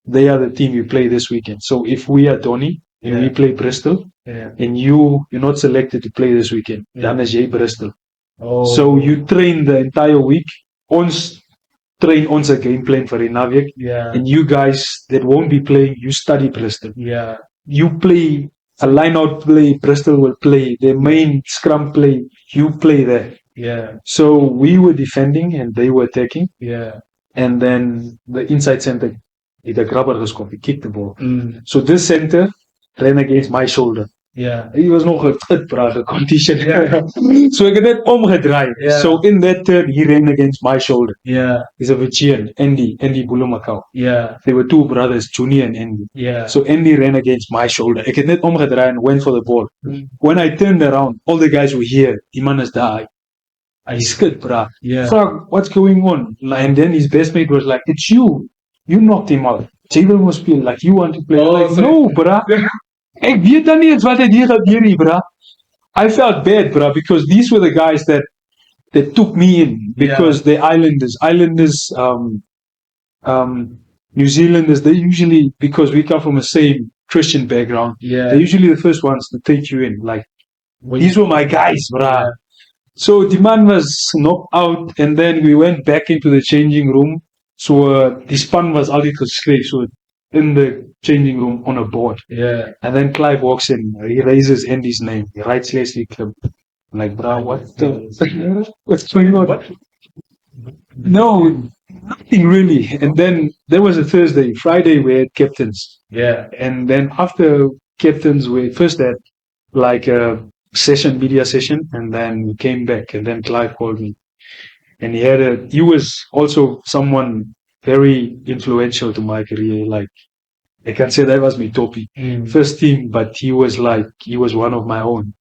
they are the team you play this weekend. So if we are Donny and we play Bristol, and you're not selected to play this weekend, then is jy Bristol. Oh. So you train the entire week. Ons train ons game plan for die naweek. Yeah. And you guys that won't be playing, you study Bristol. Yeah. You play a line-out play, Bristol will play. The main scrum play, you play there. Yeah. So we were defending and they were attacking. Yeah. And then the inside center He the grabber geskop, he kicked the ball. So this center ran against my shoulder. Yeah. He was nog a condition. So ek het net omgedraai. Yeah. So in that turn, he ran against my shoulder. Yeah. He's a Vichian, Andy Bulumakau. Yeah. They were two brothers, Junior and Andy. Yeah. So Andy ran against my shoulder. Ek het net omgedraai and went for the ball. When I turned around, all the guys were here. Die man is daar. Hy skit, bra. Yeah. Fuck, what's going on? And then his best mate was like, it's you. You knocked him out. Jabel must feel like you want to play. Like, no, bra. Ek weet dan nie eens wat het hier gebeur nie, bra. I felt bad, bra, because these were the guys that took me in because the Islanders, New Zealanders, they usually, because we come from the same Christian background, they're usually the first ones to take you in. Like, these were my guys, bra. Yeah. So the man was knocked out, and then we went back into the changing room. So the span was altyd geskryf, so in the changing room on a board. Yeah. And then Clive walks in, he raises Andy's name, he writes Lesley Klim. I'm like, bro, what's going on? What? No, nothing really. And then there was a Thursday. Friday we had captains. Yeah. And then after captains, we first had like a media session, and then we came back, and then Clive called me. And he was also someone very influential to my career. Like, I can say that was my toppy. First team, but he was one of my own.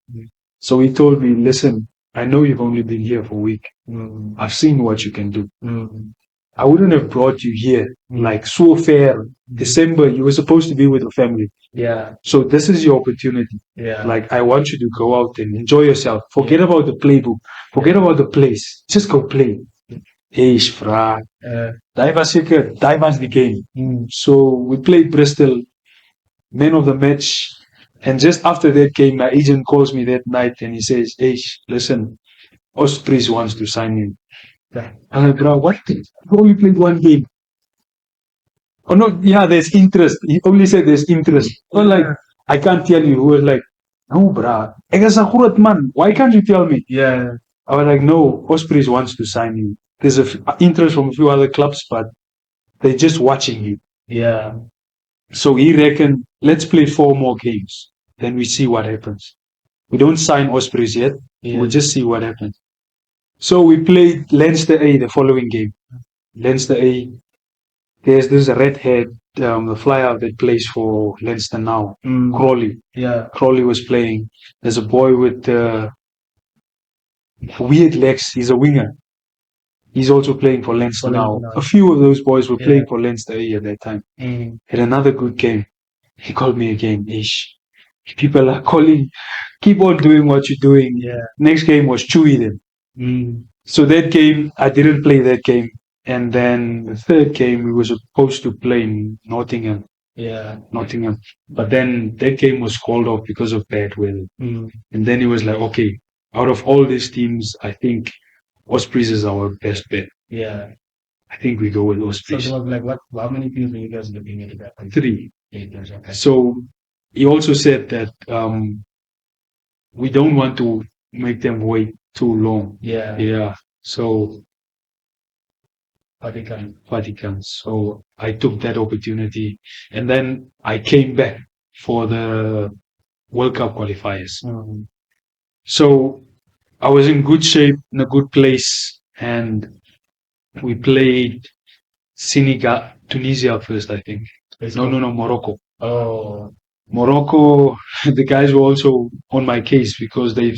So he told me, listen, I know you've only been here for a week. I've seen what you can do. I wouldn't have brought you here, like so fair. December, you were supposed to be with your family. Yeah. So this is your opportunity. Yeah. Like, I want you to go out and enjoy yourself. Forget about the playbook. Forget about the place. Just go play. Eish, vra. That was the game. So we played Bristol, man of the match. And just after that game, my agent calls me that night and he says, Eish, listen, Ospreys wants to sign you. I'm like, bro, what? You only played one game. Oh no, yeah, there's interest. He only said there's interest. Not like, I can't tell you. He was like, no, bro, ek is a groot man. Why can't you tell me? Yeah. I was like, no, Ospreys wants to sign you. There's interest from a few other clubs, but they're just watching you. Yeah. So he reckoned, let's play 4 more games. Then we see what happens. We don't sign Ospreys yet. Yeah. We'll just see what happens. So we played Leinster A the following game. Leinster A, there's this redhead, the flyer that plays for Leinster now, Crawley. Yeah. Crawley was playing. There's a boy with weird legs. He's a winger. He's also playing for Leinster now. A few of those boys were playing for Leinster A at that time. Had another good game. He called me again. Ish. People are calling. Keep on doing what you're doing. Yeah. Next game was Chewy then. So that game, I didn't play that game. And then the third game, we were supposed to play in Nottingham. Yeah. Nottingham. But then that game was called off because of bad weather. And then it was like, okay, out of all these teams, I think Ospreys is our best bet. Yeah. I think we go with Ospreys. So it was like, how many teams were you guys looking at that point? 3. 8 teams, okay. So he also said that we don't want to make them wait too long. Yeah. Yeah. So Vatican. So I took that opportunity, and then I came back for the World Cup qualifiers. So I was in good shape, in a good place, and we played Senegal, Tunisia first, I think. No, Morocco. Oh. Morocco, the guys were also on my case because they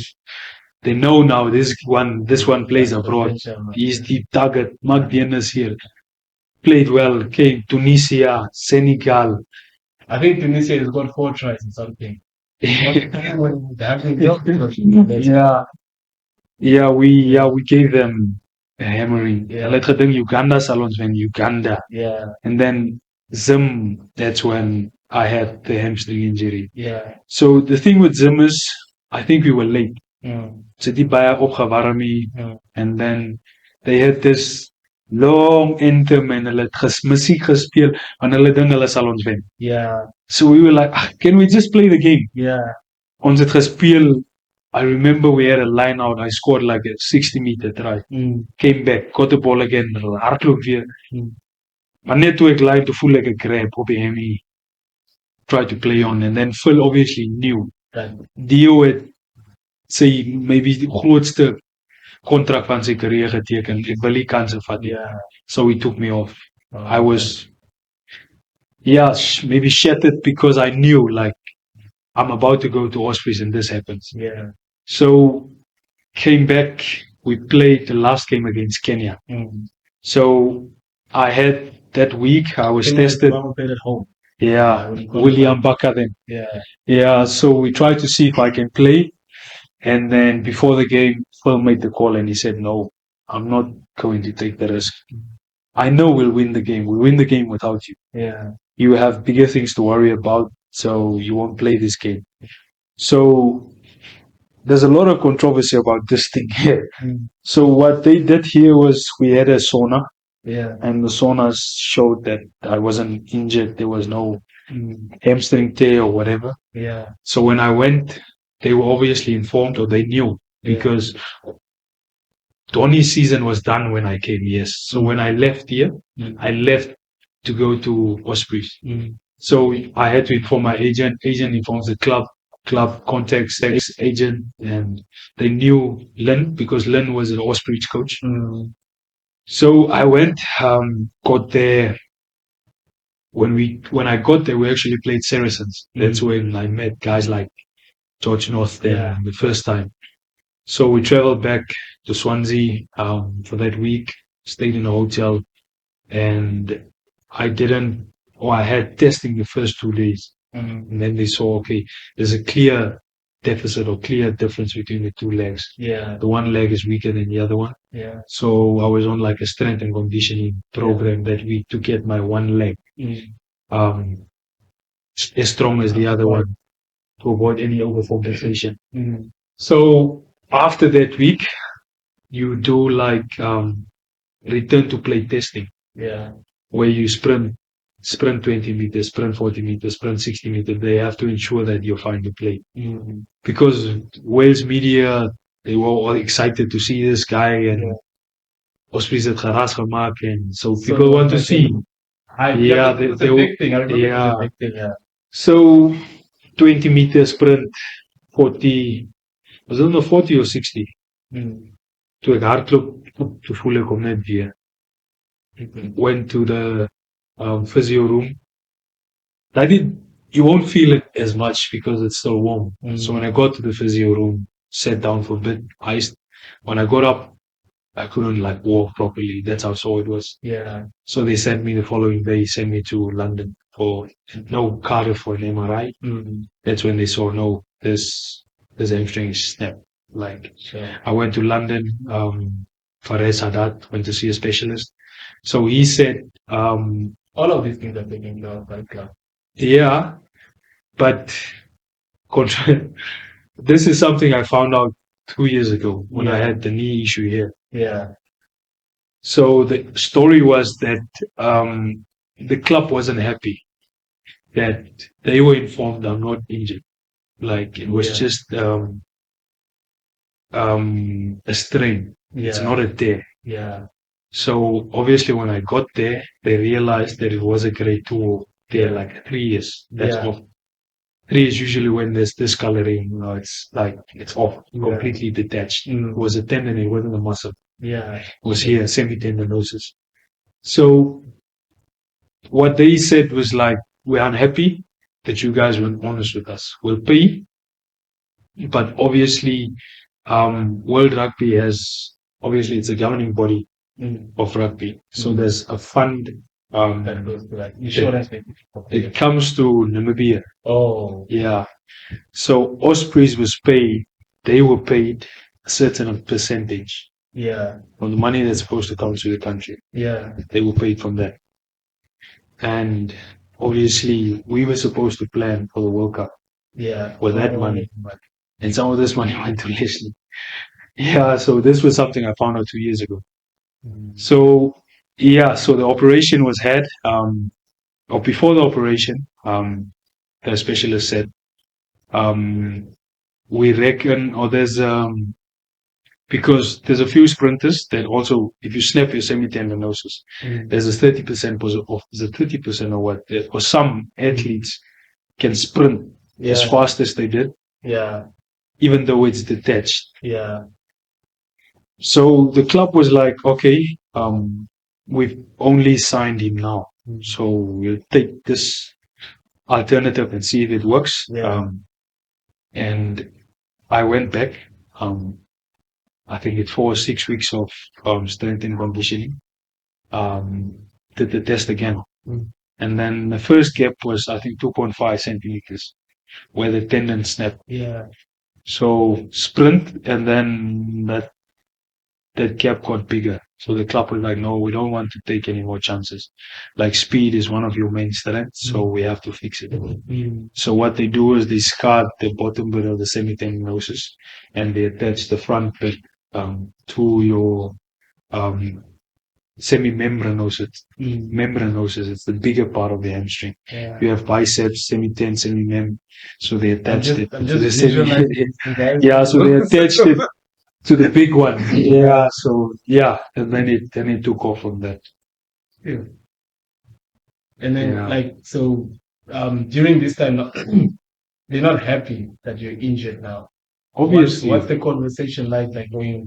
know now this one plays abroad. He's the target. Mark Dienes here. Played well. Came Tunisia, Senegal. I think Tunisia has got 4 tries or something. We gave them a hammering. Let her think Uganda salons when Uganda. Yeah. And then Zim, that's when I had the hamstring injury. Yeah. So the thing with Zim is, I think we were late. So die baie opgewarm and then they had this long anthem and hulle het musiek gespeel en hulle ding hulle sal ons wen. Yeah. So we were like, can we just play the game? Yeah. Ons het gespeel. I remember we had a line out. I scored like a 60-meter try. Came back, got the ball again, hardloop weer. my network like to full like a grab op die Hemi tried to play on, and then Phil obviously knew Right. Dio het sy maybe die grootste kontrak van sy carrière geteken. Ek wil nie kanse vat nie. Yeah. So he took me off. Oh, I was maybe shattered because I knew like I'm about to go to Ospreys and this happens. Yeah. So came back, we played the last game against Kenya. So I had that week I was tested. Played at home. Yeah, William Baka then. Yeah. Yeah, so we tried to see if I can play. And then before the game, Phil made the call and he said, no, I'm not going to take the risk. I know we'll win the game. We'll win the game without you. Yeah. You have bigger things to worry about, so you won't play this game. So there's a lot of controversy about this thing here. So what they did here was we had a sauna. Yeah. And the sauna showed that I wasn't injured. There was no hamstring tear or whatever. Yeah. So when I went, they were obviously informed, or they knew, because Donny's season was done when I came, yes. So when I left here, I left to go to Ospreys. So I had to inform my agent. Agent informs the club contacts agent, and they knew Lynn because Lynn was an Ospreys coach. So I went, got there. When I got there, we actually played Saracens. That's when I met guys like George North there the first time. So we traveled back to Swansea for that week, stayed in a hotel, and I had testing the first 2 days. And then they saw, okay, there's a clear deficit or clear difference between the two legs. Yeah. The one leg is weaker than the other one. Yeah. So I was on like a strength and conditioning program that week to get my one leg as strong as the other one to avoid any overcompensation. So after that week, you do like return to play testing. Yeah. Where you sprint 20 meters, sprint 40 meters, sprint 60 meters. They have to ensure that you're fine to play. Because Wales media, they were all excited to see this guy, and Ospreys het geraas gemaak, and so people want to see. It's a big thing. I remember it was a big thing, yeah. So 20 meters sprint, 40, was it nog 40 or 60? Toe ek hardloop, toe voel ek hom net weer. Went to the physio room. You won't feel it as much because it's still warm. So when I got to the physio room, sat down for a bit, iced. When I got up, I couldn't like walk properly. That's how sore it was. Yeah. So they sent me the following day, sent me to London for Cardiff for an MRI. That's when they saw this hamstring is snapped. Like I went to London, Fares Haddad, went to see a specialist. So he said, all of these things are taken care of by the club. Yeah, but this is something I found out 2 years ago when I had the knee issue here. Yeah. So the story was that the club wasn't happy that they were informed I'm not injured. Like it was just a strain. It's not a tear. Yeah. So obviously when I got there, they realized that it was a grade 2 tear, like 3 years. That's off. 3 is usually when there's discoloring. It's like it's off, completely detached. It was a tendon, it wasn't a muscle. Yeah. It was here, semitendinosus. So what they said was like, we're unhappy that you guys weren't honest with us. We'll pay, but obviously World Rugby obviously it's a governing body of rugby. So there's a fund that goes to like insurance. It comes to Namibia. Oh. Yeah. So Ospreys was paid, they were paid a certain percentage. Yeah. From the money that's supposed to come to the country. Yeah. They were paid from that. And obviously we were supposed to plan for the World Cup. Yeah. With that money. And some of this money went to Lesley. Yeah, so this was something I found out 2 years ago. So the operation was had, or before the operation, the specialist said, we reckon, or there's because there's a few sprinters that also, if you snap your semitendinosus, there's a 30% there's a 30% or what, or some athletes can sprint as fast as they did, even though it's detached. So the club was like, okay, we've only signed him now, so we'll take this alternative and see if it works. And I went back. I think it's 4 or 6 weeks of strength and conditioning. Did the test again. And then the first gap was, I think, 2.5 centimeters where the tendon snapped. So sprint, and then that gap got bigger. So the club was like, no, we don't want to take any more chances. Like, speed is one of your main strengths, so we have to fix it. So what they do is they scar the bottom bit of the semitendinosus and they attach the front bit to your semimembranosus. Membranosus, it's the bigger part of the hamstring. You have biceps, semiten, semimem. So they attached it to the so they attached it to the big one. And then it took off from that. And then during this time, they're not happy that you're injured now. Obviously, what's the conversation like going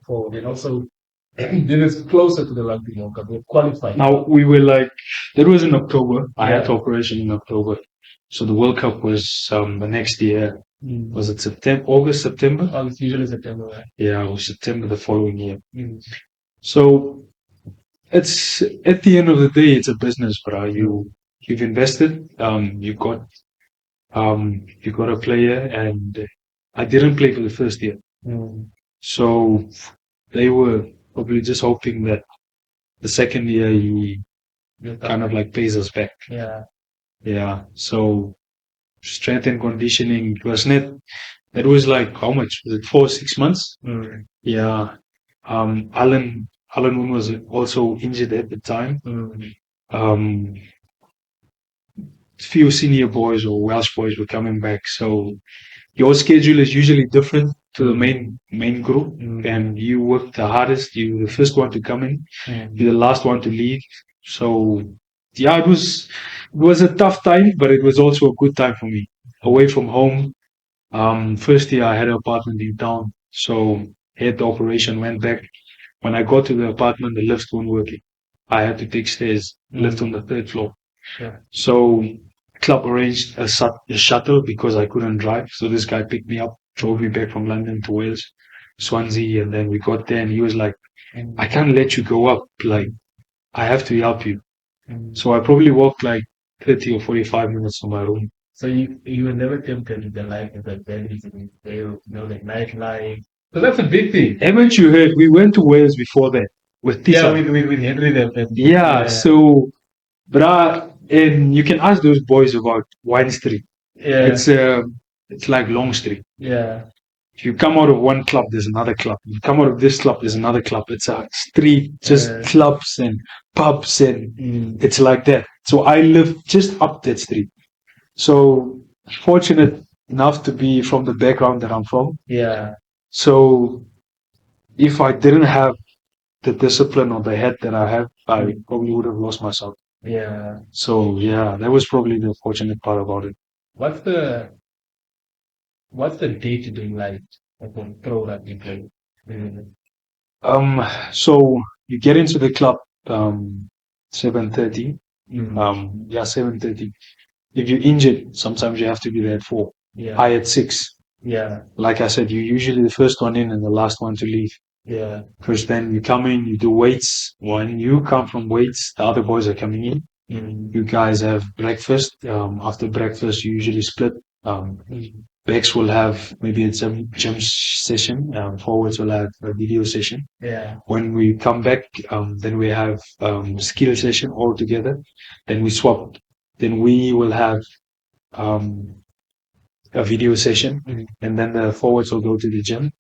forward? And also, then it's closer to the Rugby World Cup. We're qualified. Now we were like, that was in October. I had the operation in October, so the World Cup was the next year. Was it August, September? It's usually September, right? Yeah, it was September the following year. So it's, at the end of the day, it's a business, bro. You've invested. You got a player, and I didn't play for the first year. So they were probably just hoping that the second year he kind of like pays us back. So strength and conditioning was net. It was like, how much was it? 4 or 6 months. Alan Woon was also injured at the time. Few senior boys or Welsh boys were coming back, so your schedule is usually different to the main group, and you work the hardest. You're the first one to come in, you're the last one to leave. So it was a tough time, but it was also a good time for me. Away from home. First year I had an apartment in town, so had the operation, went back. When I got to the apartment, the lifts weren't working. I had to take stairs, lift on the 3rd floor. So club arranged a shuttle because I couldn't drive. So this guy picked me up, drove me back from London to Wales, Swansea, and then we got there and he was like, I can't let you go up. Like, I have to help you. So I probably walked like 30 or 45 minutes from my room. So you were never tempted with the life of the bellies, like nightlife. So that's a big thing. Haven't you heard? We went to Wales before that with Tisa. With Henry. So, and you can ask those boys about Wine Street. It's like Long Street. If you come out of one club, there's another club. If you come out of this club, there's another club. It's a street, just clubs and pubs, and it's like that. So I live just up that street. So fortunate enough to be from the background that I'm from. So if I didn't have the discipline or the head that I have, I probably would have lost myself. So that was probably the fortunate part about it. What's the day-to-day life of a pro rugby player? So you get into the club 7:30. 7:30. If you're injured, sometimes you have to be there at 4. I at 6. Like I said, you're usually the first one in and the last one to leave. Because then you come in, you do weights. When you come from weights, the other boys are coming in. You guys have breakfast. After breakfast, you usually split. Backs will have maybe a gym session. Forwards will have a video session. When we come back, then we have skill session all together. Then we swap. Then we will have a video session, and then the forwards will go to the gym.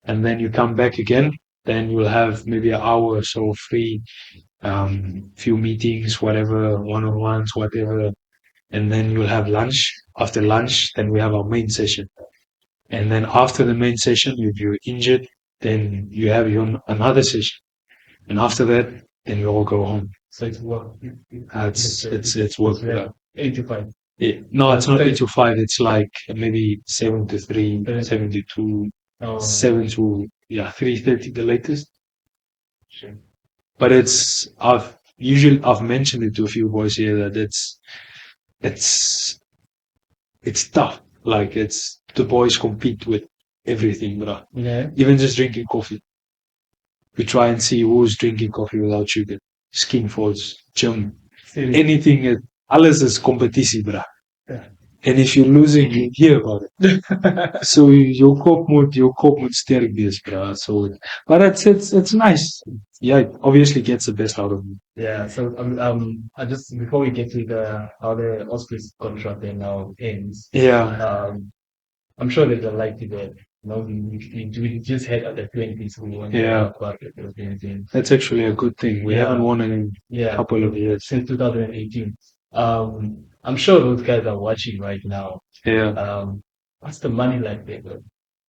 And then you come back again. Then you'll have maybe an hour or so free, few meetings, whatever, one-on-ones, whatever. And then you'll have lunch. After lunch, then we have our main session. And then after the main session, if you're injured, then you have your another session, and after that, then we all go home. So it's work. It's work. Yeah. 8 to 5. Yeah. No, it's not 8 to 5. It's like maybe 7 to 3, 7 to 2, Oh, 7 to 3:30 the latest. sure. But I've mentioned it to a few boys here that it's tough. Like the boys compete with everything, bro. Yeah. Even just drinking coffee. We try and see who's drinking coffee without sugar. Skin folds, gym, Seriously. anything. Alles is competitie, bro. Yeah. And if you're losing, you hear about it. So your kop moet sterk wees, bro. So, but it's nice. Yeah, it obviously gets the best out of me. Yeah. So I just before we get to how the Ospreys contract then now ends. Yeah, I'm sure there's a likely that we just had at the 20s we won Yeah. the 20s. that's actually a good thing. We Yeah. haven't won in a Yeah. couple of years. Since 2018. I'm sure those guys are watching right now. Yeah, What's the money like there, bro?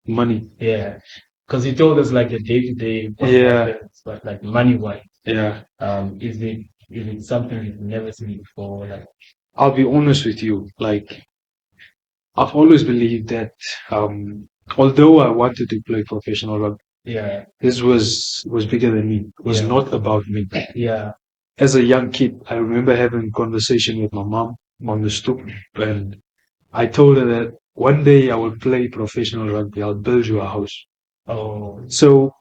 money. Yeah. Because you told us like the day-to-day what Yeah. happens, but like money-wise, Yeah, is it something you've never seen before? Like, I'll be honest with you. Like, I've always believed that, although I wanted to play professional rugby, yeah, this was bigger than me. It was Yeah. not about me. yeah, As a young kid, I remember having a conversation with my mom on the stoop, and I told her that one day I will play professional rugby. I'll build you a house. oh, So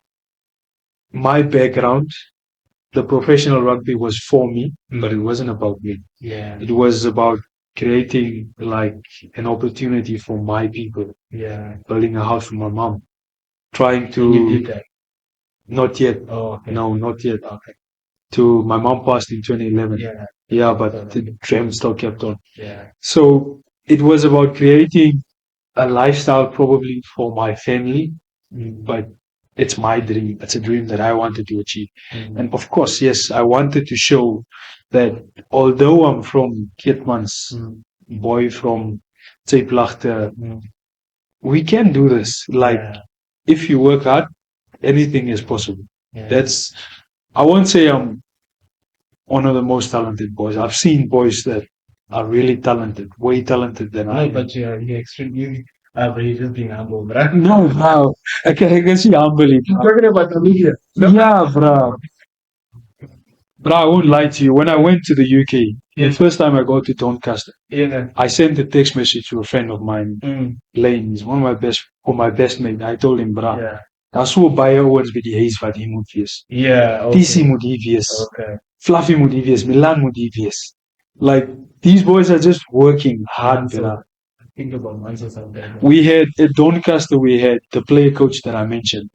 my background, the professional rugby was for me, but it wasn't about me. yeah, It was about creating like an opportunity for my people, yeah. building a house for my mom, trying And you to did that. not yet. Oh, okay. No, not yet. Okay. To my mom passed in 2011. Yeah, Yeah, but the dream still kept on. yeah, So it was about creating a lifestyle probably for my family, but it's my dream. It's a dream that I wanted to achieve. And of course, yes, I wanted to show that although I'm from Keetmanshoop, boy from Zeeplachte, we can do this. Like, yeah, if you work hard, anything is possible. yeah. I won't say I'm one of the most talented boys. I've seen boys that are really talented, way talented than I No, am. but you're extremely, but you're just being humble, bro. No. I can see humbly. Talking about Namibia. Yeah, bro. But I won't lie to you. When I went to the UK, the first time I got to Doncaster, Yeah. I sent a text message to a friend of mine, Lane. He's one of my best mate. I told him, bro, Yeah. daar's so baie ouens by die huis wat hier moet wees. Yeah. TC Okay. moet hier wees. Okay. Fluffy moet hier wees. Milan moet hier wees. Like, these boys are just working hard, So, bro. think about months or something. We had at Doncaster, we had the player coach that I mentioned.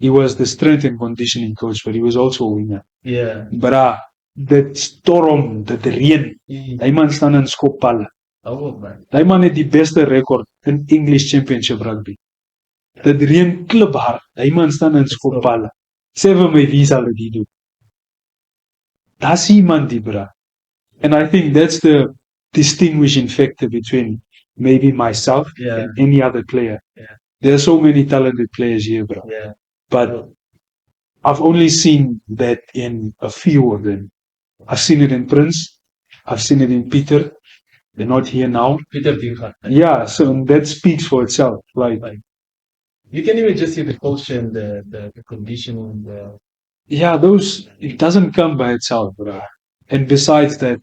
He was the strength and conditioning coach, but he was also a winger. Yeah. But the storm, the reën, die man staan in skoppalle. Oh, man. Die man het die beste rekord in English Championship rugby. Dit reën klip hard. Die man staan in skoppalle. Sê vir my wie sal dit doen? Daar's iemand die, bra. And I think that's the distinguishing factor between maybe myself and any other player. Yeah. There are so many talented players here, bro. Yeah. But I've only seen that in a few of them. I've seen it in Prince. I've seen it in Peter. They're not here now. Peter Diergaardt. Yeah, so that speaks for itself. Like, you can even just see the culture and the conditioning. yeah, it doesn't come by itself, bro. And besides that,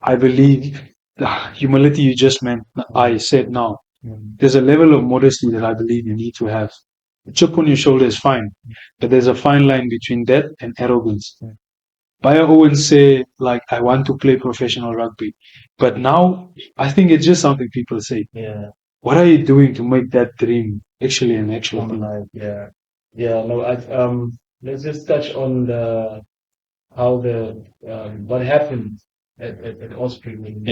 I believe, the humility you just meant, I said now. There's a level of modesty that I believe you need to have. A chip on your shoulder is fine, but there's a fine line between that and arrogance. Baie ouens say, like, I want to play professional rugby. But now, I think it's just something people say. Yeah. What are you doing to make that dream actually an actual thing? Yeah. Yeah. No, let's just touch on what happened at Osprey when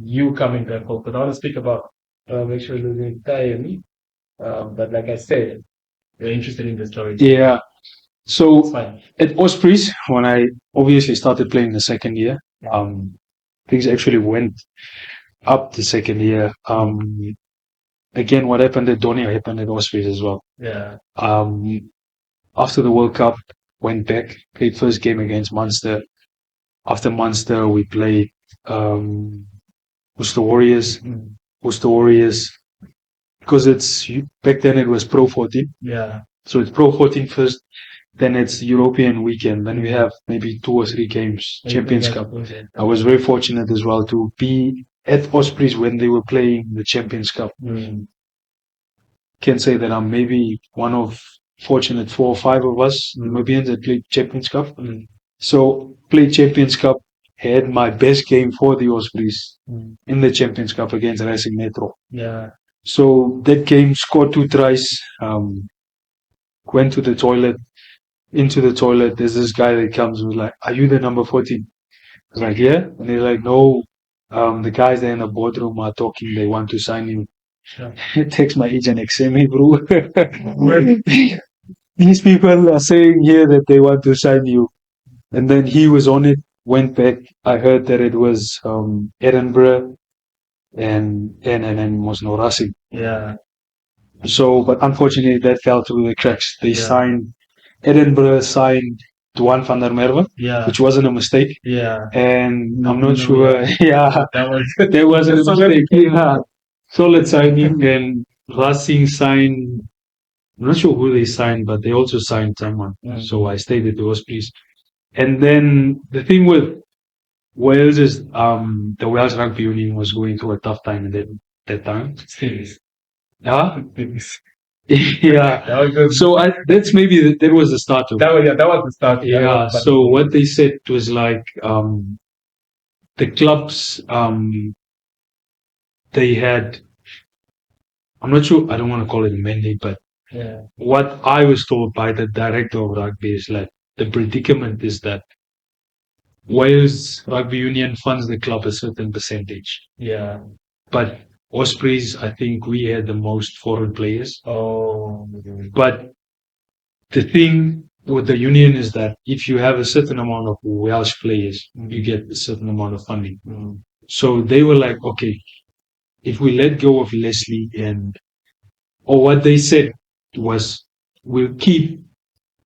you coming back home. But I want to speak about, make sure it doesn't entire me. But like I said, you're interested in the story. Yeah. So It's fine. at Ospreys, when I obviously started playing the second year, things actually went up the second year. again, what happened at Donny happened at Ospreys as well. Yeah. After the World Cup, went back, played first game against Munster. After Munster, we played Worcester Warriors. Worcester Warriors, because back then it was Pro 14. Yeah. So it's Pro 14 first, then it's European weekend, then we have maybe 2 or 3 games, Champions Cup. I was very fortunate as well to be at Ospreys when they were playing the Champions Cup. Can say that I'm maybe one of fortunate 4 or 5 of us Namibians that played Champions Cup. So played Champions Cup, had my best game for the Ospreys in the Champions Cup against Racing Metro. Yeah. So that game, scored 2 tries, went to the toilet. Into the toilet, there's this guy that comes and was like, "Are you the number 14?" I was like, "Yeah." And they're like, "No, the guys there in the boardroom are talking, they want to sign you." Sure. Text my agent, "Hey, bro. These people are saying here that they want to sign you." And then he was on it, went back. I heard that it was Edinburgh and was no Racing. Yeah. So, but unfortunately, that fell through the cracks. Edinburgh signed Duan van der Merwe, which wasn't a mistake. Yeah. And I'm not sure. Yeah, That wasn't a mistake. Yeah. Solid signing. And Racing signed, I'm not sure who they signed, but they also signed someone. So I stayed at the Ospreys. And then the thing with Wales is the Welsh Rugby Union was going through a tough time at that time. Yeah. Yeah. So that's maybe that was the start of that was the start. Yeah. So what they said was like the clubs they had, I'm not sure, I don't want to call it a mandate, but what I was told by the director of rugby is that the predicament is that Wales Rugby Union funds the club a certain percentage. Yeah. But Ospreys, I think we had the most foreign players. Oh. But the thing with the union is that if you have a certain amount of Welsh players, you get a certain amount of funding. So they were like, okay, if we let go of Lesley or what they said was, we'll keep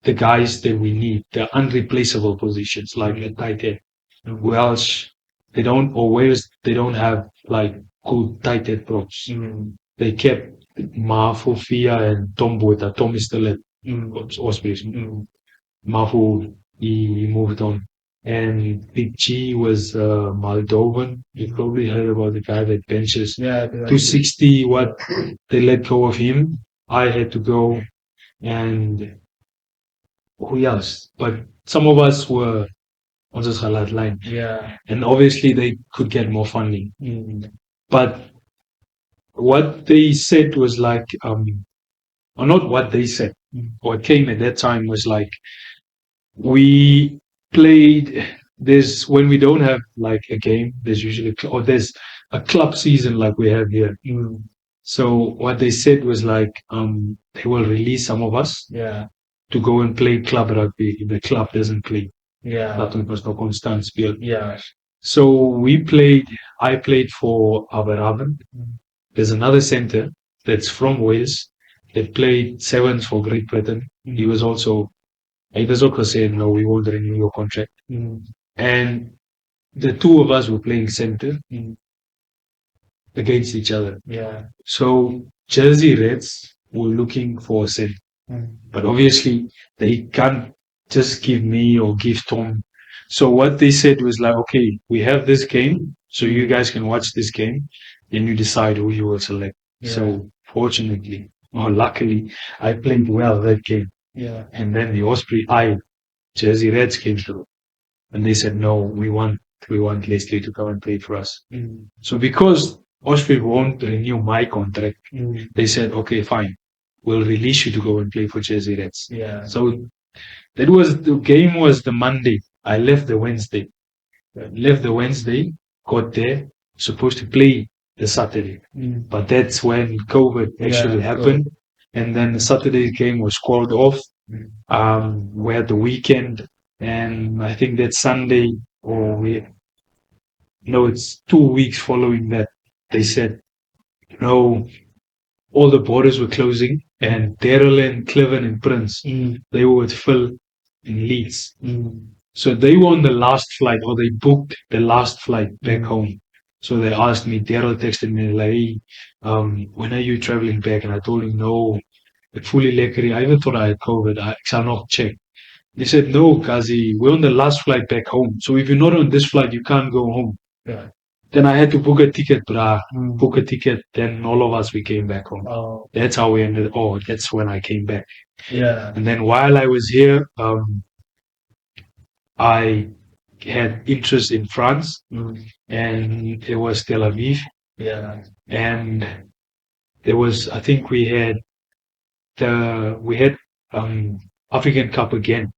the guys that we need, the unreplaceable positions, like a tight end. Welsh, Wales, they don't have like good tight end props. They kept Mafu, Fia, and Tom Botha. Tom is still at Ospreys. Mafu, he moved on. And Big G was Moldovan. You probably heard about the guy that benches 260. What they let go of him. I had to go, and who else? But some of us were on the Salat line. Yeah. And obviously they could get more funding. But what they said was like, or not what they said, what came at that time was like, we played this when we don't have like a game, there's usually, or there's a club season like we have here. So what they said was like, they will release some of us to go and play club rugby if the club doesn't play. Dat was nog constant speel. So I played for Aberhaven. There's another center that's from Wales that played sevens for Great Britain. He was also saying, no, we won't renew your contract. And the two of us were playing center against each other. So Jersey Reds were looking for a center. But obviously they can't just give me or give Tom. So what they said was like, okay, we have this game, so you guys can watch this game, and you decide who you will select. So fortunately, or luckily, I played well that game. And then the Jersey Reds came through, and they said, no, we want Lesley to come and play for us. So because Osprey won't renew my contract, they said, okay, fine, we'll release you to go and play for Jersey Reds. So the game was the Monday. I left the Wednesday. Got there, supposed to play the Saturday. But that's when COVID actually happened. And then the Saturday game was called off. We had the weekend, and I think that Sunday, it's 2 weeks following that, they said, no, all the borders were closing, and Daryl and Cleven and Prince, they were with Phil in Leeds. So they were on the last flight, or they booked the last flight back home. So they asked me, Daryl texted me like, hey, when are you traveling back? And I told him, no, it's fully lekker. I even thought I had COVID. I shall not check. They said, no, Kazi, we're on the last flight back home. So if you're not on this flight, you can't go home. Yeah. Then I had to book a ticket, brah. Book a ticket. Then all of us, we came back home. Oh. That's how we ended. Oh, that's when I came back. Yeah. And then while I was here, I had interest in France, and it was Tel Aviv. Yeah. And there was, I think we had African Cup again.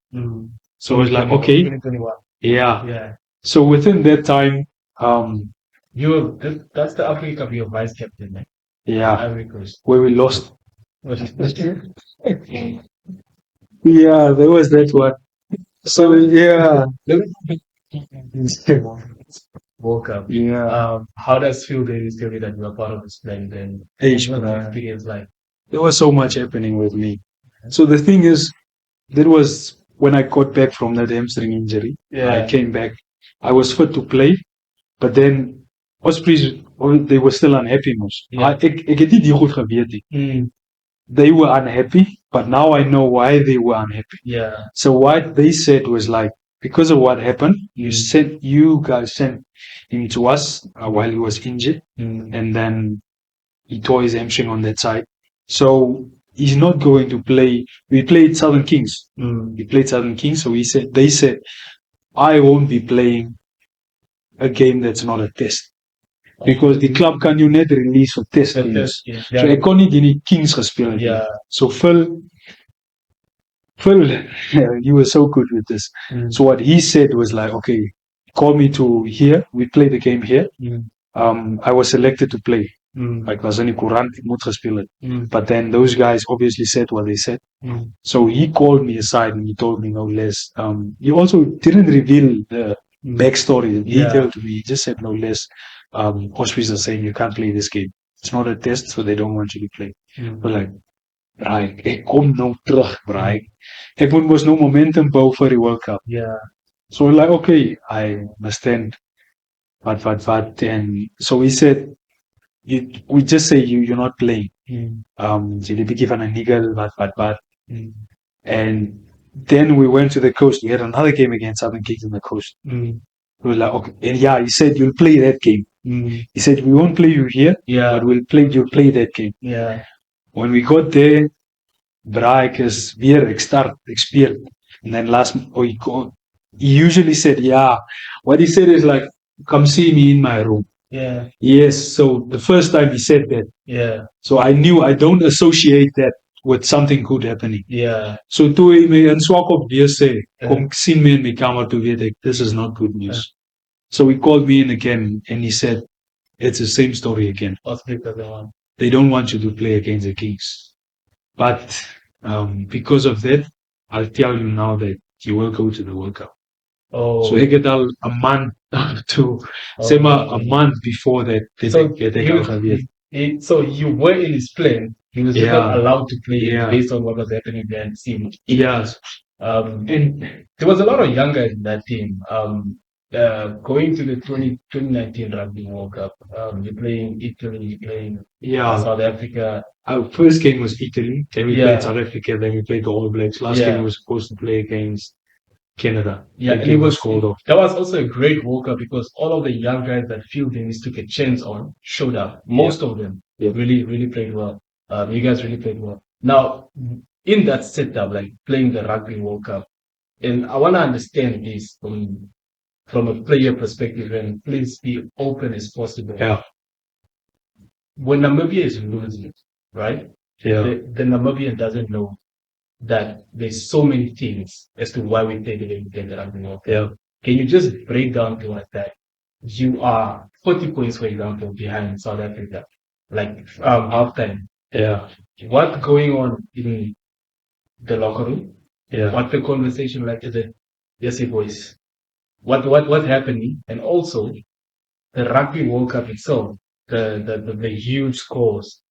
So I was like, okay, 2021. yeah. So within that time, that's the African Cup. You're vice captain, man. yeah, Ivory Coast. where we lost. Yeah, there was that one. So yeah, World Cup. yeah. How does feel the history that you are part of this plan then? Eish, What the bruh. experience like? There was so much happening with me. So the thing is, that was when I got back from that hamstring injury. I came back. I was fit to play, but then Ospreys, they were still unhappy most. Yeah. Ek het nie die goed geweet nie. They were unhappy, but now I know why they were unhappy. Yeah. So what they said was like, because of what happened, you guys sent him to us while he was injured, and then he tore his hamstring on that side. So he's not going to play. We played Southern Kings. We played Southern Kings. So they said, I won't be playing a game that's not a test. Because the club can you net release for test games. Yeah. So I can't in the Kings gespeel. Yeah. So Phil, he was so good with this. So what he said was like, okay, call me to here. We play the game here. I was selected to play. Like was in die koerant, ek moet gespeel het. But then those guys obviously said what they said. So he called me aside and he told me, no less. He also didn't reveal the backstory, the detail to me. He just said, no less. Ospreys are saying you can't play this game. It's not a test, so they don't want you to play. But like, braai, ek kom nou terug, braai. Ek moet mos nou momentum bou vir die World Cup. Yeah. So like, okay, I understand. But, and so he said, we just say you're not playing. Jy die bietjie van 'n nigel, but. And then we went to the coast. We had another game against Southern Kings on the coast. We were like, okay, and yeah, he said you'll play that game. He said we won't play you here, but you'll play that game. Yeah. When we got there, braai is weer ek speel. And then he usually said, yeah. What he said is like, come see me in my room. Yeah. Yes, so the first time he said that. Yeah. So I knew I don't associate that with something good happening. Yeah. So toe hy my in swak op weer sê, kom sien my in my kamer toe weet ek, this is not good news. So he called me in again and he said, it's the same story again. They don't want you to play against the Kings. But because of that, I'll tell you now that you will go to the World Cup. Oh. So ek het al a month to say a month before that. So you were in his plan. He was not allowed to play based on what was happening behind the scenes. Yes. And there was a lot of young guys in that team. Going to the 2019 Rugby World Cup, you're playing Italy, you're playing South Africa. Our first game was Italy, then we played South Africa, then we played the All Blacks. Last game we were supposed to play against Canada. Yeah, and it was called off. That was also a great World Cup because all of the young guys that Phil Dennis took a chance on showed up. Most of them really played well. You guys really played well. Now, in that setup, like playing the Rugby World Cup, and I want to understand this from a player perspective, and please be open as possible. Yeah. When Namibia is losing, right? Yeah. The Namibian doesn't know that there's so many things as to why we play the game in the Rugby World Cup. Yeah. Can you just break down to us that you are 40 points, for example, behind South Africa, like halftime? Yeah. What's going on in the locker room? Yeah. What's the conversation like? Is it, yes, boys? What's happening? And also the Rugby World Cup itself, the huge scores.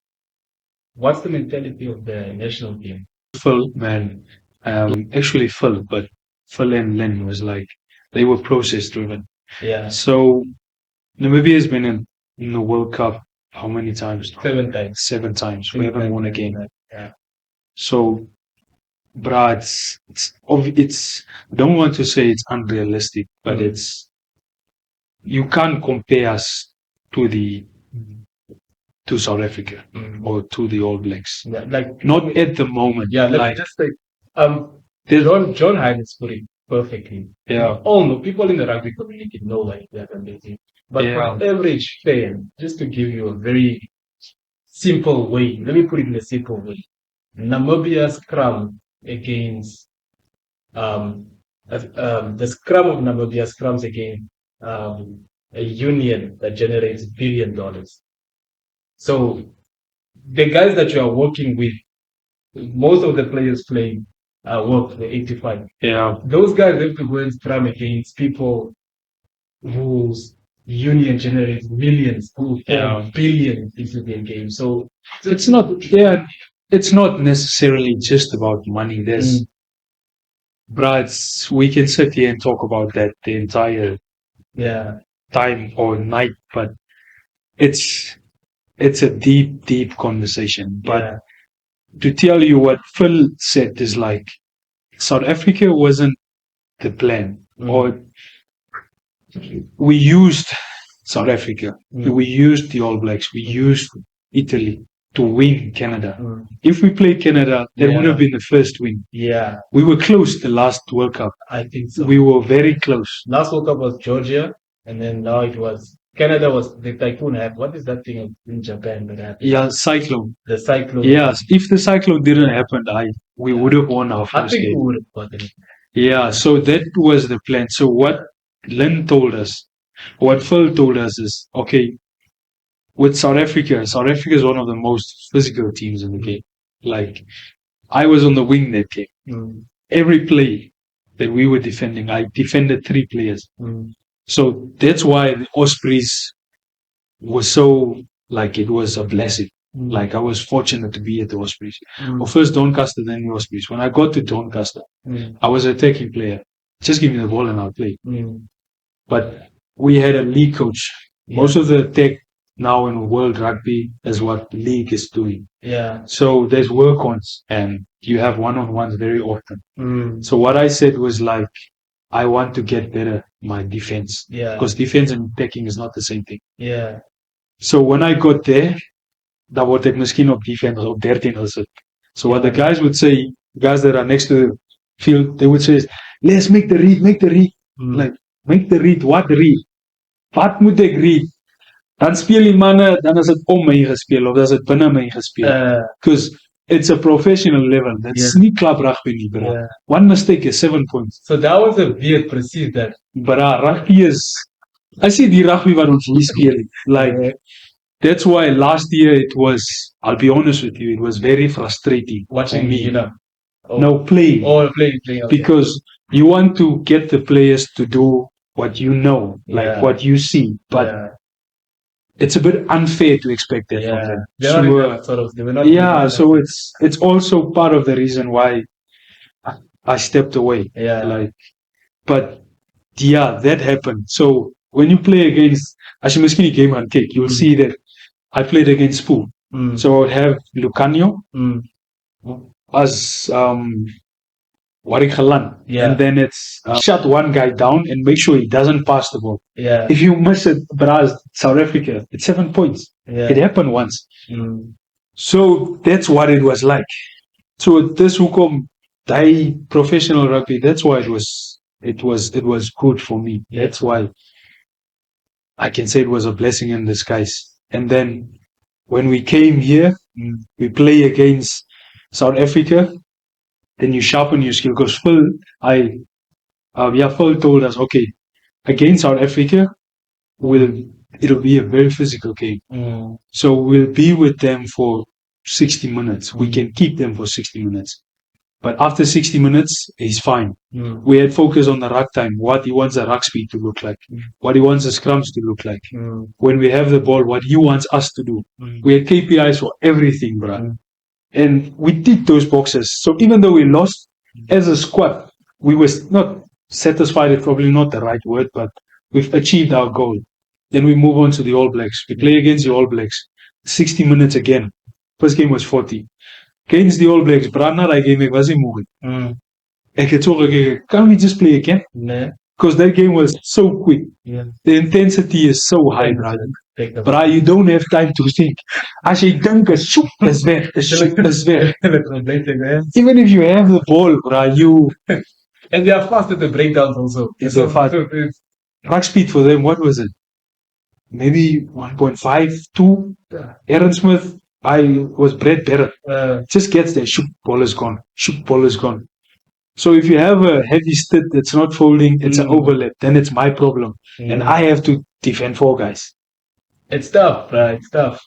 what's the mentality of the national team? Phil, man, actually Phil, but Phil and Lynn was like, they were process driven. Yeah, So Namibia has been in the World Cup how many times? 7 times. 7 times. We haven't won a game. Yeah. So, bruh, it's I don't want to say it's unrealistic, but you can't compare us to South Africa or to the All Blacks. Yeah, like Not at the moment. yeah, let me like just say John Hines put it perfectly. yeah, All people in the rugby community know like that amazing. But Yeah. for average fan, just to give you a very simple way, let me put it in a simple way. Namibia scrum against the scrum of Namibia scrums against a union that generates $1 billion. So the guys that you are working with, most of the players play work the 85. yeah, Those guys have to go and scrum against people whose union generates millions, who Yeah. billions into their game. So it's not. Yeah, it's not necessarily just about money. There's, bruh, we can sit here and talk about that the entire yeah, time or night, but it's a deep conversation. But yeah, to tell you what Phil said is like, South Africa wasn't the plan, or we used South Africa, we used the All Blacks, we used Italy to win Canada. If we played Canada, that would have been the first win. yeah, We were close the last World Cup. I think so. We were very close. Last World Cup was Georgia, and then now it was Canada. Was the typhoon happened? What is that thing in Japan that happened? Yeah, cyclone. The cyclone. Yes, if the cyclone didn't happen, we would have won our I first think we game. would have gotten it. Yeah, so that was the plan. So what Lynn told us, what Phil told us is, okay, with South Africa is one of the most physical teams in the game. Like, I was on the wing that game. Every play that we were defending, I defended 3 players. So that's why the Ospreys was so, like, it was a blessing. Like, I was fortunate to be at the Ospreys. Well, first Doncaster, then the Ospreys. When I got to Doncaster, I was an attacking player. Just give me the ball and I'll play. But we had a league coach. Most of the attack now in World Rugby is what the league is doing. Yeah. So there's work-ons and you have one-on-ones very often. So what I said was like, I want to get better my defense. Yeah. Because defense and attacking is not the same thing. Yeah. So when I got there, dan word ek miskien op defense op 13 gesit. So what the guys would say, guys that are next to the field, they would say, let's make the read. Like, make the read, what read? Wat moet ek read? Dan speel die manne, dan is dit om my gespeel, of is dit binne my gespeel. Because it's a professional level. That's nie club rugby nie, bro. Yeah. One mistake is 7 points. So that was a weird perceived that. But rugby is, I see the rugby wat ons hier speel. Like, that's why last year it was, I'll be honest with you, it was very frustrating. Watching me, No, playing. Playing. Okay. Because you want to get the players to do what you know, like what you see. But it's a bit unfair to expect that from them. They were not so it's also part of the reason why I stepped away. Yeah. Like, but yeah, that happened. So when you play against, as you miskien die game gaan kyk, you'll see that I played against Spool. So I would have Lucanio as Warikalan. And then it's shut one guy down and make sure he doesn't pass the ball. Yeah. If you miss it, Braz, South Africa, it's 7 points. Yeah. It happened once. So that's what it was like. So this hoekom die professional rugby, that's why it was good for me. That's why I can say it was a blessing in disguise. And then when we came here, we play against South Africa, then you sharpen your skill. Because Phil told us, okay, against South Africa, it'll be a very physical game. So we'll be with them for 60 minutes. We can keep them for 60 minutes. But after 60 minutes, he's fine. We had focus on the ruck time, what he wants the ruck speed to look like, what he wants the scrums to look like. When we have the ball, what he wants us to do. We had KPIs for everything, bro. And we ticked those boxes. So even though we lost as a squad, we were not satisfied, is probably not the right word, but we've achieved our goal. Then we move on to the All Blacks. We play against the All Blacks. 60 minutes again. First game was 40. Against the All Blacks, Brana, I game was in movie. Can we just play again? Because that game was so quick. Yeah. The intensity is so high, brother. But you don't have time to think. As je denkt, shoep is weg. Shoep is weg. Even if you have the ball, bro, you... And they are fast at the breakdowns also. It's so fast. Ruck speed for them, what was it? Maybe 1.5, 2. Aaron Smith, I was bred better. Just gets there, shoop, ball is gone. Shoop, ball is gone. So if you have a heavy stit that's not folding, it's an overlap, then it's my problem. And I have to defend 4 guys. It's tough, right? It's tough.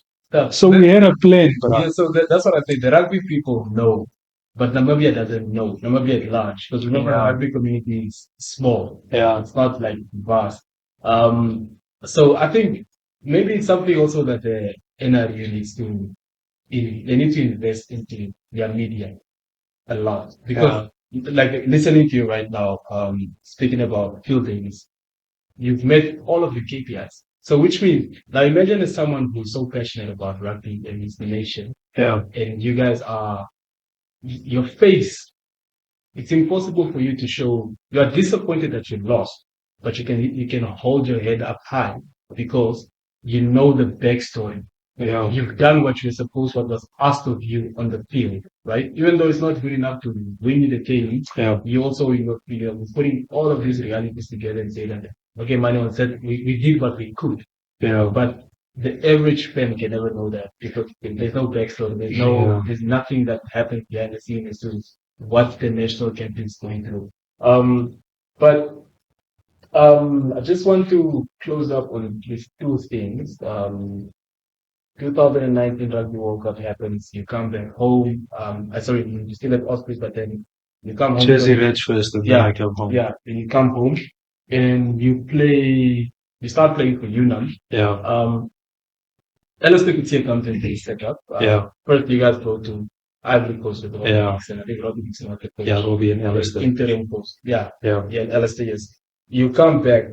So we had a plan, bro. Yeah, so that's what I say. The rugby people know, but Namibia doesn't know. Namibia is large. Because remember, the rugby community is small. Yeah. It's not like vast. So I think maybe it's something also that the NRU needs to, they need to invest into their media a lot. Because like listening to you right now, speaking about fieldings, you've met all of the KPIs. So which means, now imagine as someone who's so passionate about rugby and his nation, and you guys are, your face, it's impossible for you to show, you are disappointed that you lost, but you can hold your head up high because you know the backstory. Yeah. You've done what you're supposed, what was asked of you on the field, right? Even though it's not good enough to win the game, you also, you're putting all of these realities together and say that, okay, Manuel said we did what we could. But the average fan can never know that because there's no backstory, there's nothing that happens behind the scenes as to what the national captain is going through. But I just want to close up on these 2 things. 2019 Rugby World Cup happens, you come back home. You still at Ospreys, but then you come home. Jersey Reds first, and then I come home. Yeah, then you come home and you start playing for UNAM. Alistair Coetzee comes and they set up. First, you guys go to Ivory Coast with Robbie Dixon. I think Robbie Dixon was the coach. Yeah, Robbie and Alistair. Interim coach. Yeah, and Alistair, yes. You come back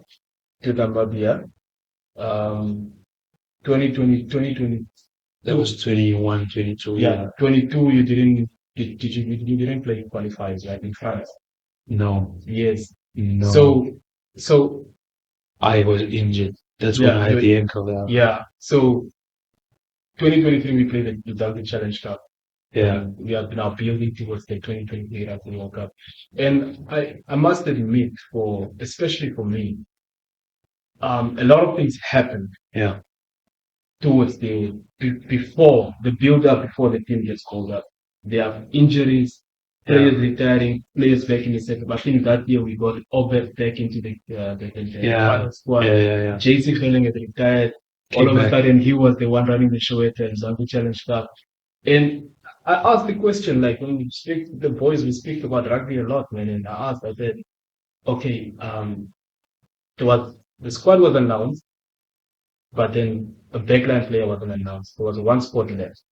to Namibia. 2020. That was 21, 22. Yeah, 22. You didn't play qualifiers, right, in France? No. Yes. No. So I was injured. That's when I had the ankle. Yeah. So 2023 we played the Duncan Challenge Cup. Yeah. We are now building towards the 2023 Rugby World Cup. And I must admit, especially for me, a lot of things happened. Yeah. Towards before the build up, before the team gets called up. There are injuries, players retiring, players back in the second. I think that year we got Obed back into the final squad. JC Felling had retired. All of a sudden he was the one running the show at the Zambia Challenge Cup. And I asked the question, like when we speak to the boys, we speak about rugby a lot, man. And I said, okay, the squad was announced, but then a backline player wasn't announced. There was 1 spot left.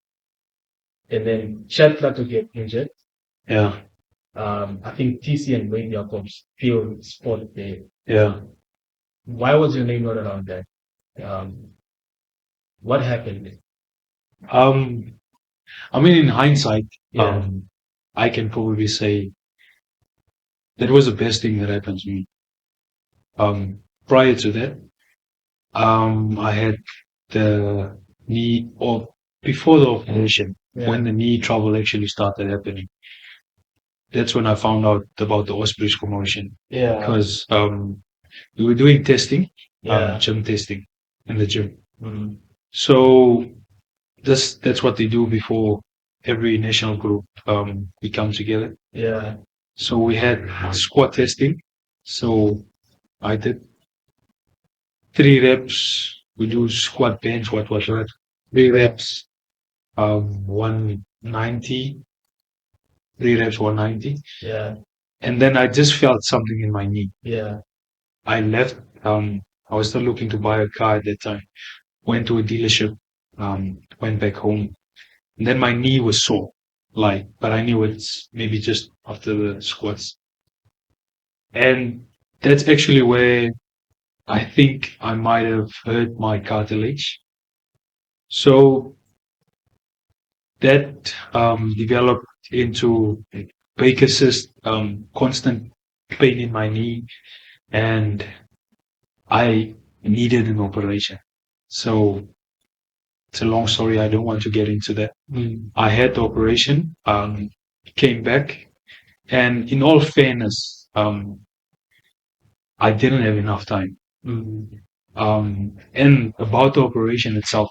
And then Chad Plato get injured. Yeah. I think TC and Wayne Jacobs filled spot there. Yeah. Why was your name not around there? What happened? I mean, in hindsight, I can probably say that was the best thing that happened to me. Prior to that, I had the knee, or before the operation, when the knee trouble actually started happening. That's when I found out about the Ospreys promotion. Yeah. Because we were doing testing, gym testing in the gym. Mm-hmm. So that's what they do before every national group we come together. Yeah. So we had squat testing. So I did 3 reps. We do squat bench. What was that? 3 reps. 190. 3 reps, 190. Yeah. And then I just felt something in my knee. Yeah. I left. I was still looking to buy a car at that time. Went to a dealership. Went back home. And then my knee was sore. but I knew it's maybe just after the squats. And that's actually where I think I might have hurt my cartilage. So that developed into Baker cyst, constant pain in my knee, and I needed an operation. So it's a long story. I don't want to get into that. I had the operation, came back, and in all fairness, I didn't have enough time. And about the operation itself,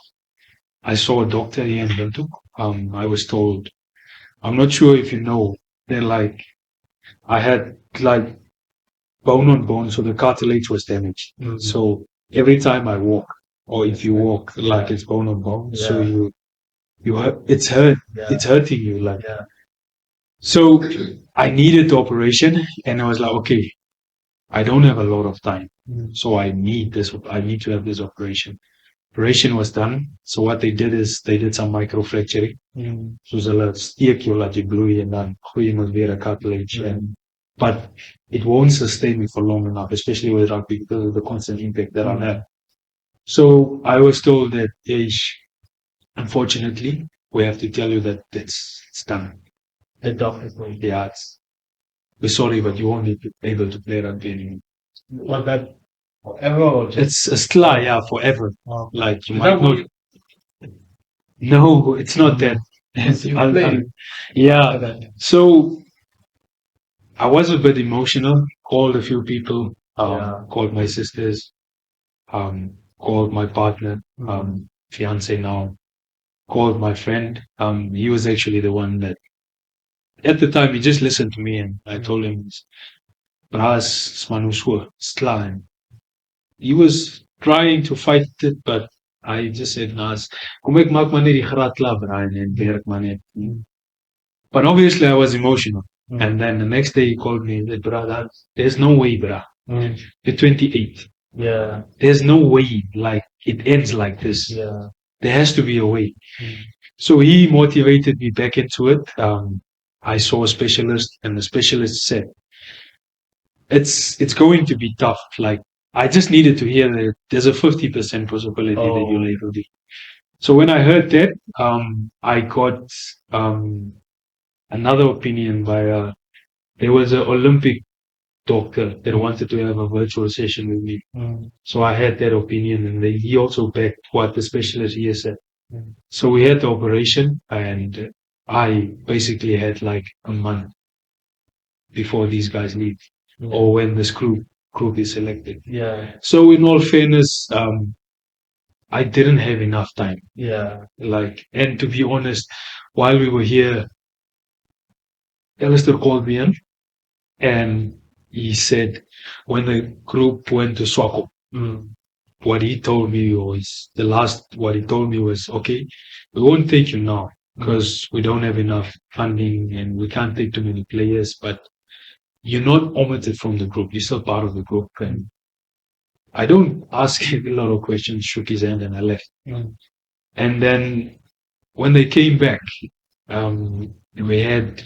I saw a doctor here in Windhoek. I was told, I'm not sure if you know, that I had bone on bone, so the cartilage was damaged. So every time I walk, or if you walk, it's bone on bone. So it's hurting you. So I needed the operation, and I was like, okay, I don't have a lot of time, so I need to have this operation. Operation was done. So what they did is they did some microfracturing. So hulle steek jou laat jy bloei en dan gooi jy mos weer 'n cartilage. But it won't sustain me for long enough, especially with rugby, because of the constant impact that I have. So I was told that, unfortunately, we have to tell you that it's done. The doctor told you. Yeah, we're sorry, but you won't be able to play rugby anymore. Was that forever or just? It's still, yeah, forever. Oh. You might not. No, it's not that. Yeah. Okay. So I was a bit emotional. Called a few people. Called my sisters. Called my partner, fiance now. Called my friend. He was actually the one that, at the time, he just listened to me, and I told him, "Bras, manusua, slime." He was trying to fight it, but I just said, "Nas, kom ek maak maar net die graad klaar, Brian, en werk maar net." But obviously, I was emotional. And then the next day, he called me and said, "Brother, there's no way, brah. You're 28. Yeah. There's no way, it ends like this. Yeah. There has to be a way." So he motivated me back into it. I saw a specialist, and the specialist said, it's going to be tough. I just needed to hear that there's a 50% possibility that you'll able to. So when I heard that, I got another opinion by there was an Olympic doctor that wanted to have a virtual session with me. So I had that opinion, and he also backed what the specialist here said. So we had the operation, and I basically had a month before these guys leave, or when this group is selected. Yeah. So in all fairness, I didn't have enough time. Yeah. And to be honest, while we were here, Alistair called me in, and he said, when the group went to Swakop, what he told me was, okay, we won't take you now because we don't have enough funding and we can't take too many players, but you're not omitted from the group. You're still part of the group. And I don't ask him a lot of questions, shook his hand, and I left. And then when they came back, we had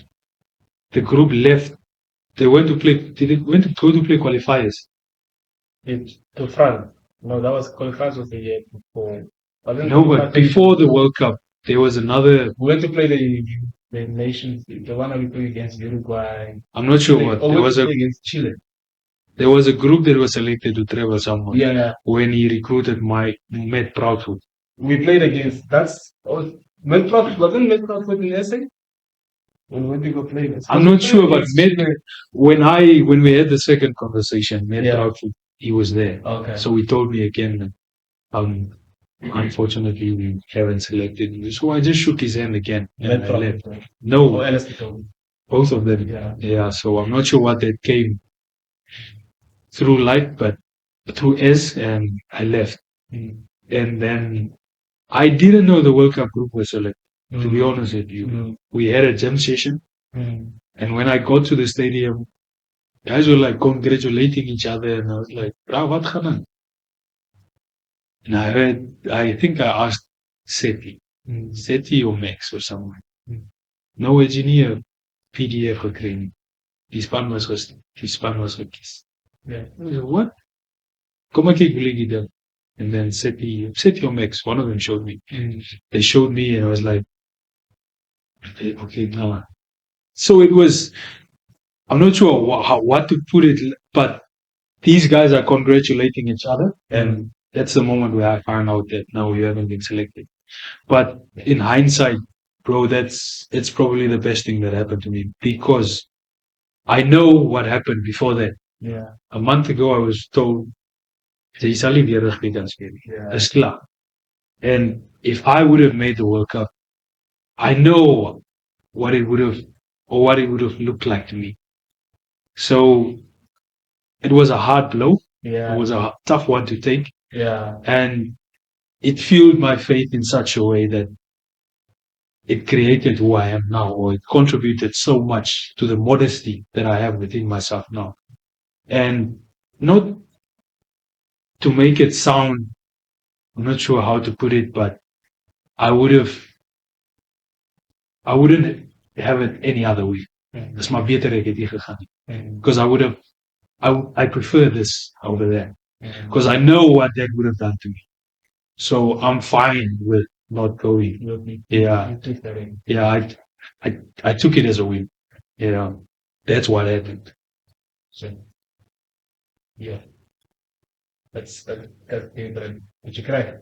the group left. They went to play. They went to go to play qualifiers. To France. No, that was qualifiers was the year before. No, but before the World Cup, there was another. We went to play the nations. The one that we played against Uruguay. I'm not sure what. There was against Chile. There was a group that was selected to travel somewhere. Yeah. When he recruited Matt Proudfoot. We played against. Matt Proudfoot wasn't Matt Proudfoot in SA. When did we go play this? I'm not sure, but when we had the second conversation, Matt Proudfoot, he was there. Okay. So he told me again, unfortunately we haven't selected you. So I just shook his hand again and I left. No, both of them. Yeah. So I'm not sure what that came through but through S, and I left. And then I didn't know the World Cup group was selected. To be honest with you, we had a jam session, and when I got to the stadium, guys were congratulating each other, and I was like, "Bro, what gaan on?" And I think I asked Seti or Max or someone, nou het jy nie 'n PDF gekry nie. Die span was gekies. Yeah. What? Kom ek kyk bietjie dan. And then set your mix. One of them showed me. They showed me and I was like, okay, no. So it was, I'm not sure what to put it, but these guys are congratulating each other. And that's the moment where I found out that no, you haven't been selected. But in hindsight, bro, it's probably the best thing that happened to me because I know what happened before that. Yeah. A month ago, I was told, jy sal nie weer rugby kan speel nie. Dis klaar. And if I would have made the World Cup, I know what it would have looked like to me. So it was a hard blow. Yeah. It was a tough one to take. Yeah. And it fueled my faith in such a way that it created who I am now, or it contributed so much to the modesty that I have within myself now. And not to make it sound, I'm not sure how to put it, but I wouldn't have it any other way. Dis maar beter ek het hier gegaan. Because I prefer this over there. Because I know what that would have done to me. So I'm fine with not going. Yeah. You took that in. Yeah, I took it as a win. That's what happened. So, yeah. That's different. Did you cry?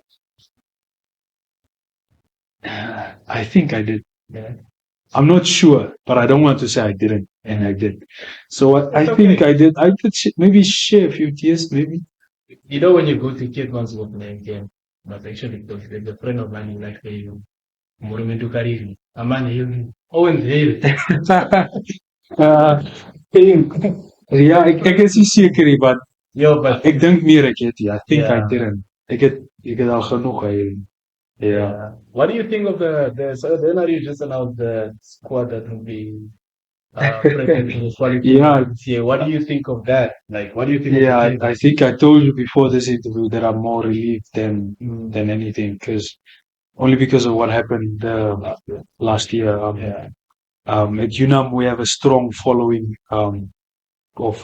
I think I did. Yeah. I'm not sure, but I don't want to say I didn't, and I did. So I It's think okay. I did. I did maybe share a few tears, maybe. You know, when you go to Keetmanshoop Primary School, but actually, there's a friend of mine who like you, Monumentu Kariri. A man, you, Owen Dale. Ja, ek is nie seker nie, but Yo, but ek dink meer ek het. I think I Yeah. didn't. Ek het al genoeg gehuil. Yeah. What do you think of so then are you just announced the squad that will be prepared for the qualifications? Yeah. What do you think of that? Like, what do you think? Yeah, of the I think I told you before this interview that I'm more relieved than anything, because only because of what happened last year. Yeah. At UNAM we have a strong following.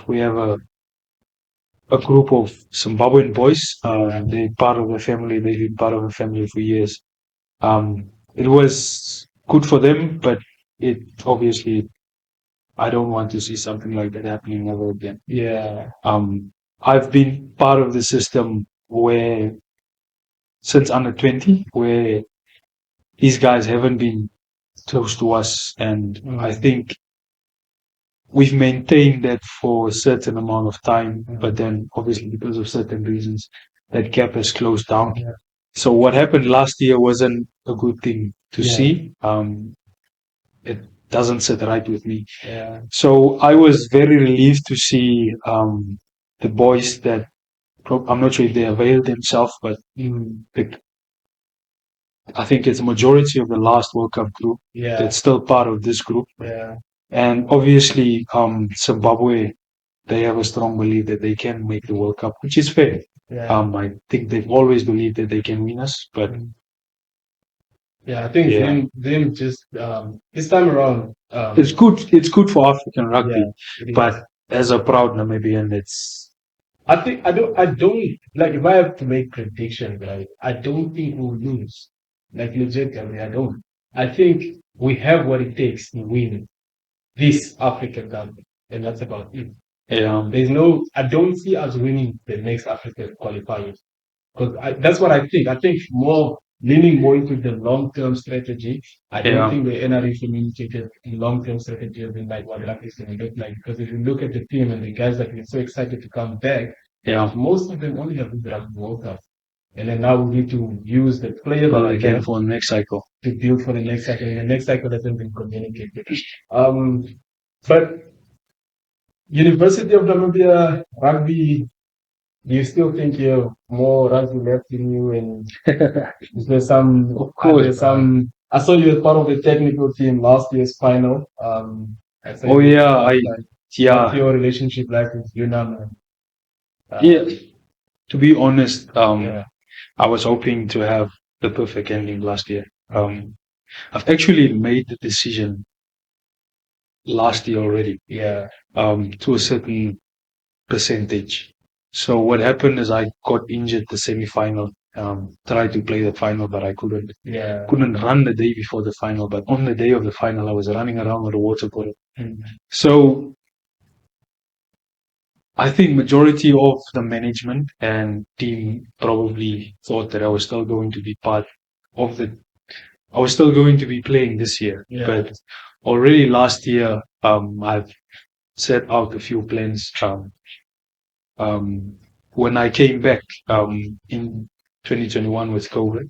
We have a group of Zimbabwean boys. They're part of the family. They've been part of the family for years. It was good for them, but it obviously, I don't want to see something like that happening ever again. Yeah. I've been part of the system where since under 20, where these guys haven't been close to us, and I think we've maintained that for a certain amount of time, but then obviously because of certain reasons, that gap has closed down. Yeah. So what happened last year wasn't a good thing to see. It doesn't sit right with me. Yeah. So I was very relieved to see the boys that, I'm not sure if they availed themselves, but I think it's a majority of the last World Cup group that's still part of this group. Yeah. And obviously, Zimbabwe, they have a strong belief that they can make the World Cup, which is fair. Yeah. I think they've always believed that they can win us, but yeah, I think them just this time around. it's good. It's good for African rugby, Yeah, but as a proud Namibian, it's. I think I don't like if I have to make predictions, right? I don't think we'll lose. Like legitimately, I don't. I think we have what it takes to win this African Cup, and that's about it. There's no. I don't see us winning the next African qualifiers because that's what I think. I think leaning more into the long-term strategy. I don't think the NRA communicated the long-term strategy of like what rugby is going to look like. Because if you look at the team and the guys that are so excited to come back, most of them only have the Rugby World Cup. And then now we need to use the players that again for the next cycle to build for the next cycle. And the next cycle hasn't been communicated. But University of Namibia Rugby, do you still think you have more rugby left in you? And is there some? Of course. I saw you as part of the technical team last year's final. Your relationship like with UNAM. To be honest, I was hoping to have the perfect ending last year. I've actually made the decision last year already, Yeah. to a certain percentage. So what happened is I got injured the semi-final. Tried to play the final, but I couldn't. Yeah. Couldn't run the day before the final, but on the day of the final, I was running around with a water bottle. Mm. So I think majority of the management and team probably thought that I was still going to be part of I was still going to be playing this year. Yeah. But already last year, I've set out a few plans. When I came back, in 2021 with COVID,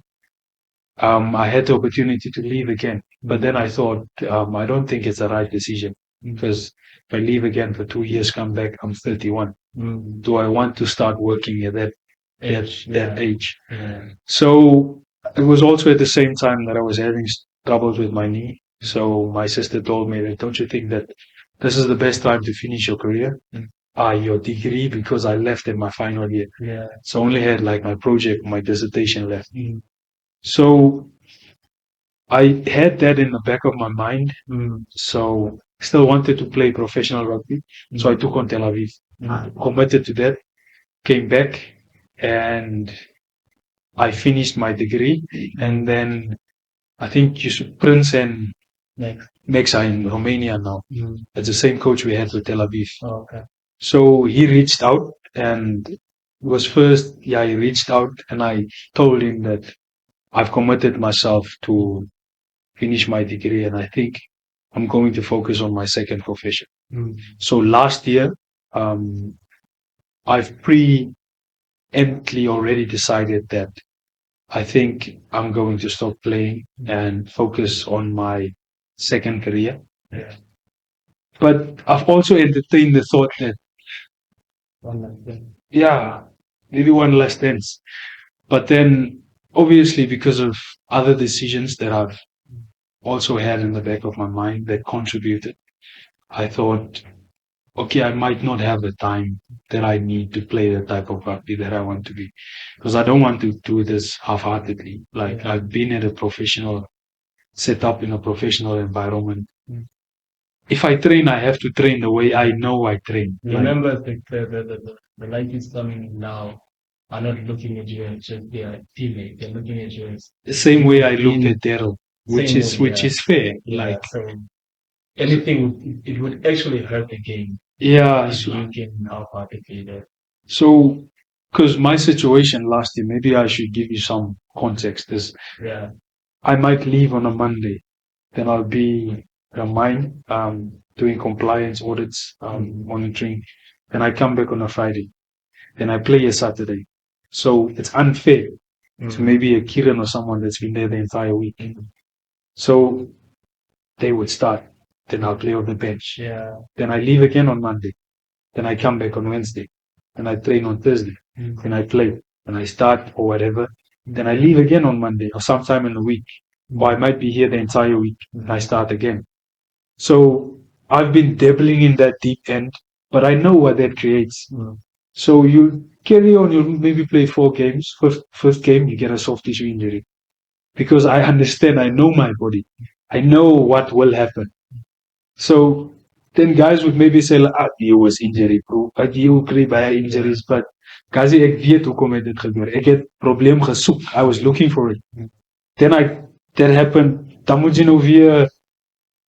I had the opportunity to leave again. But then I thought, I don't think it's the right decision, because if I leave again for 2 years, come back, I'm 31. Mm. Do I want to start working at that Age. age? Yeah. So it was also at the same time that I was having troubles with my knee. So my sister told me that, don't you think that this is the best time to finish your career? Your degree, because I left in my final year. Yeah. So I only had like my project, my dissertation left. Mm. So I had that in the back of my mind. Mm. So still wanted to play professional rugby. So I took on Tel Aviv, committed to that, came back, and I finished my degree. And then I think Prince and Max are in Romania now. It's the same coach we had with Tel Aviv. Oh, okay. So he reached out, and it was first, he reached out, and I told him that I've committed myself to finish my degree, and I think I'm going to focus on my second profession. So last year, I've preemptively already decided that I think I'm going to stop playing and focus on my second career. Yeah. But I've also entertained the thought that, maybe one last dance. But then, obviously, because of other decisions that I've also had in the back of my mind that contributed, I thought, okay, I might not have the time that I need to play the type of rugby that I want to be, because I don't want to do this half-heartedly. Like, I've been at a professional, set up in a professional environment. If I train, I have to train the way I know I train. Remember, the light is coming now. Are not looking at you as just their teammate. They're looking at you as the same way I looked at Daryl, which is fair. Yeah, so anything, it would actually hurt the game. Yeah. If you can half-heartedly there. So, because my situation last year, maybe I should give you some context. Is I might leave on a Monday, then I'll be at mine, doing compliance audits, monitoring. Then I come back on a Friday. Then I play a Saturday. So it's unfair to maybe a Kieran or someone that's been there the entire week. So they would start. Then I'll play on the bench. Then I leave again on Monday. Then I come back on Wednesday. Then I train on Thursday. Then I play. Then I start or whatever. Then I leave again on Monday or sometime in the week. Or I might be here the entire week and I start again. So I've been dabbling in that deep end, but I know what that creates. So you carry on, you maybe play 4 games. First game, you get a soft tissue injury. Because I understand, I know my body. I know what will happen. So then guys would maybe say, die was injury proof. Die kry baie injuries, but guys, ek weet hoekom het dit gebeur. Ek het probleem gesoek. I was looking for it. Then that happened. Dan moet jy nou weer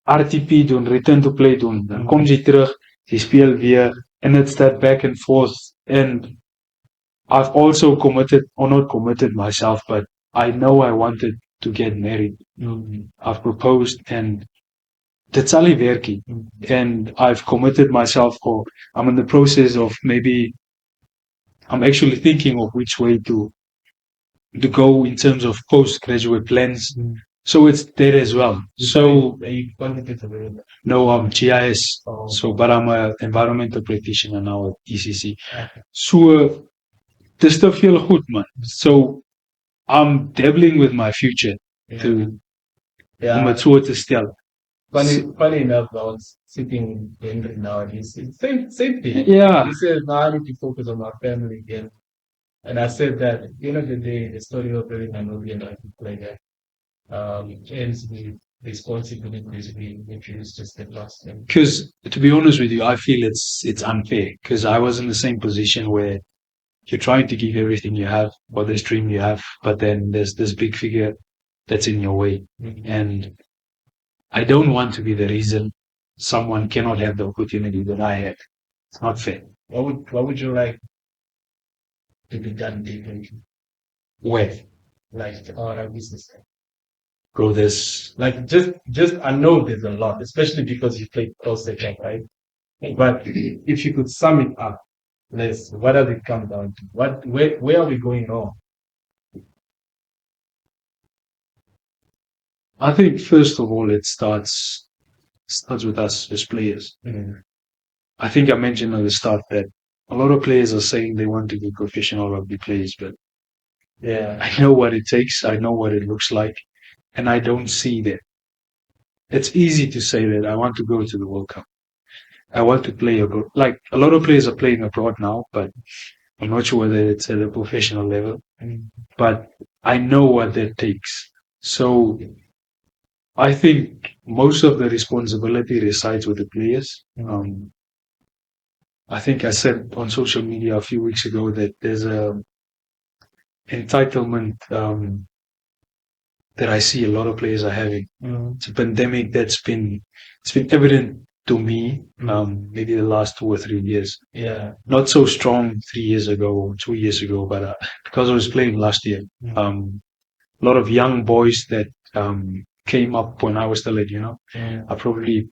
RTP doen, return to play doen. Dan kom jy terug, jy speel weer, and it's that back and forth. And I've also committed, or not committed myself, but I know I wanted to get married. I've proposed, and that's Ali Verki. And I've committed myself, or I'm in the process of maybe, I'm actually thinking of which way to go in terms of postgraduate plans. So it's there as well. So no, I'm GIS. So, but I'm an environmental practitioner now at ECC. So there's still feel good, man. So I'm dabbling with my future to to still. Funny enough, I was sitting in now and he said, same thing. Yeah. He said, now I need to focus on my family again. And I said that at the end of the day, the story of every Namibian rugby player ends with responsibilities being introduced to the last time? Because to be honest with you, I feel it's unfair because I was in the same position where you're trying to give everything you have or this dream you have, but then there's this big figure that's in your way. And I don't want to be the reason someone cannot have the opportunity that I had. It's not fair. What would you like to be done differently? Where? Like our business. Bro, this. Like just I know there's a lot, especially because you played cross section, right? But if you could sum it up, what does it come down to? Where are we going wrong? I think first of all, it starts with us as players. I think I mentioned at the start that a lot of players are saying they want to be professional rugby players, but Yeah, I know what it takes. I know what it looks like, and I don't see that. It's easy to say that I want to go to the World Cup. I want to play abroad. Like a lot of players are playing abroad now, but I'm not sure whether it's at a professional level. But I know what that takes. So I think most of the responsibility resides with the players. I think I said on social media a few weeks ago that there's a entitlement that I see a lot of players are having. It's a pandemic it's been evident to me maybe the last 2 or 3 years. yeah, Not so strong 3 years ago or 2 years ago, but because I was playing last year, a lot of young boys that came up when I was still at UNAM are probably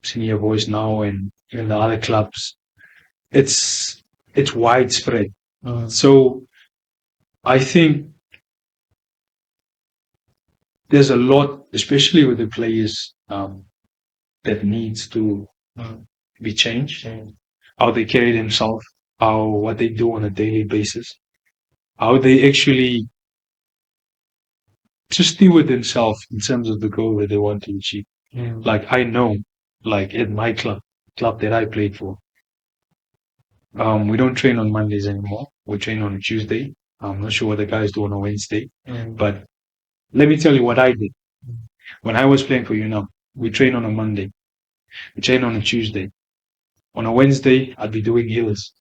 senior boys now, and even the other clubs. It's widespread. So I think there's a lot, especially with the players, that needs to be changed. How they carry themselves, what they do on a daily basis, how they actually just deal with themselves in terms of the goal that they want to achieve. Like I know, like at my club that I played for, we don't train on Mondays anymore. We train on a Tuesday. I'm not sure what the guys do on a Wednesday, but let me tell you what I did. When I was playing for UNAM, we train on a Monday. We train on a Tuesday. On a Wednesday, I'd be doing hills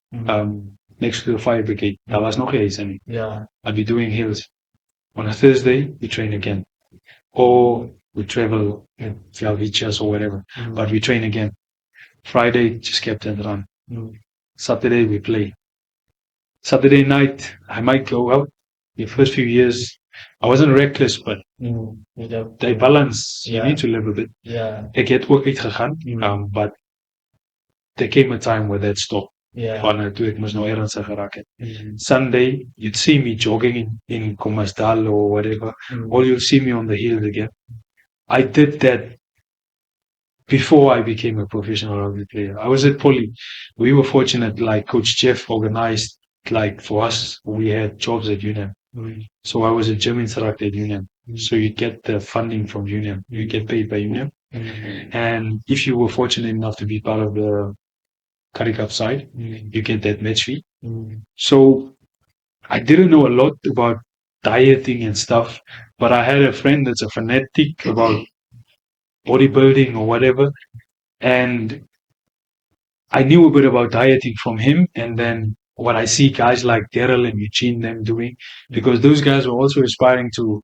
next to the fire brigade. That was nog eens. yeah. I'd be doing hills. On a Thursday, we train again. Or we travel in Welwitstchias or whatever, but we train again. Friday, just kept and run. Saturday, we play. Saturday night, I might go out. The first few years, I wasn't reckless, but the balance, you need to live a bit. Yeah. Ik het ook uitgegaan, but there came a time where that stopped. Van toe ek moes nou ernstig geraak het. Sunday, you'd see me jogging in Komasdal or whatever, or you'll see me on the hills again. I did that before I became a professional rugby player. I was at Poly. We were fortunate, like Coach Jeff organized, like for us, we had jobs at UNAM. So I was a gym instructor at UNAM. So you get the funding from UNAM. You get paid by UNAM. And if you were fortunate enough to be part of the Curry Cup side, you get that match fee. So I didn't know a lot about dieting and stuff, but I had a friend that's a fanatic about bodybuilding or whatever, and I knew a bit about dieting from him. And then what I see guys like Daryl and Eugene them doing, because those guys were also aspiring to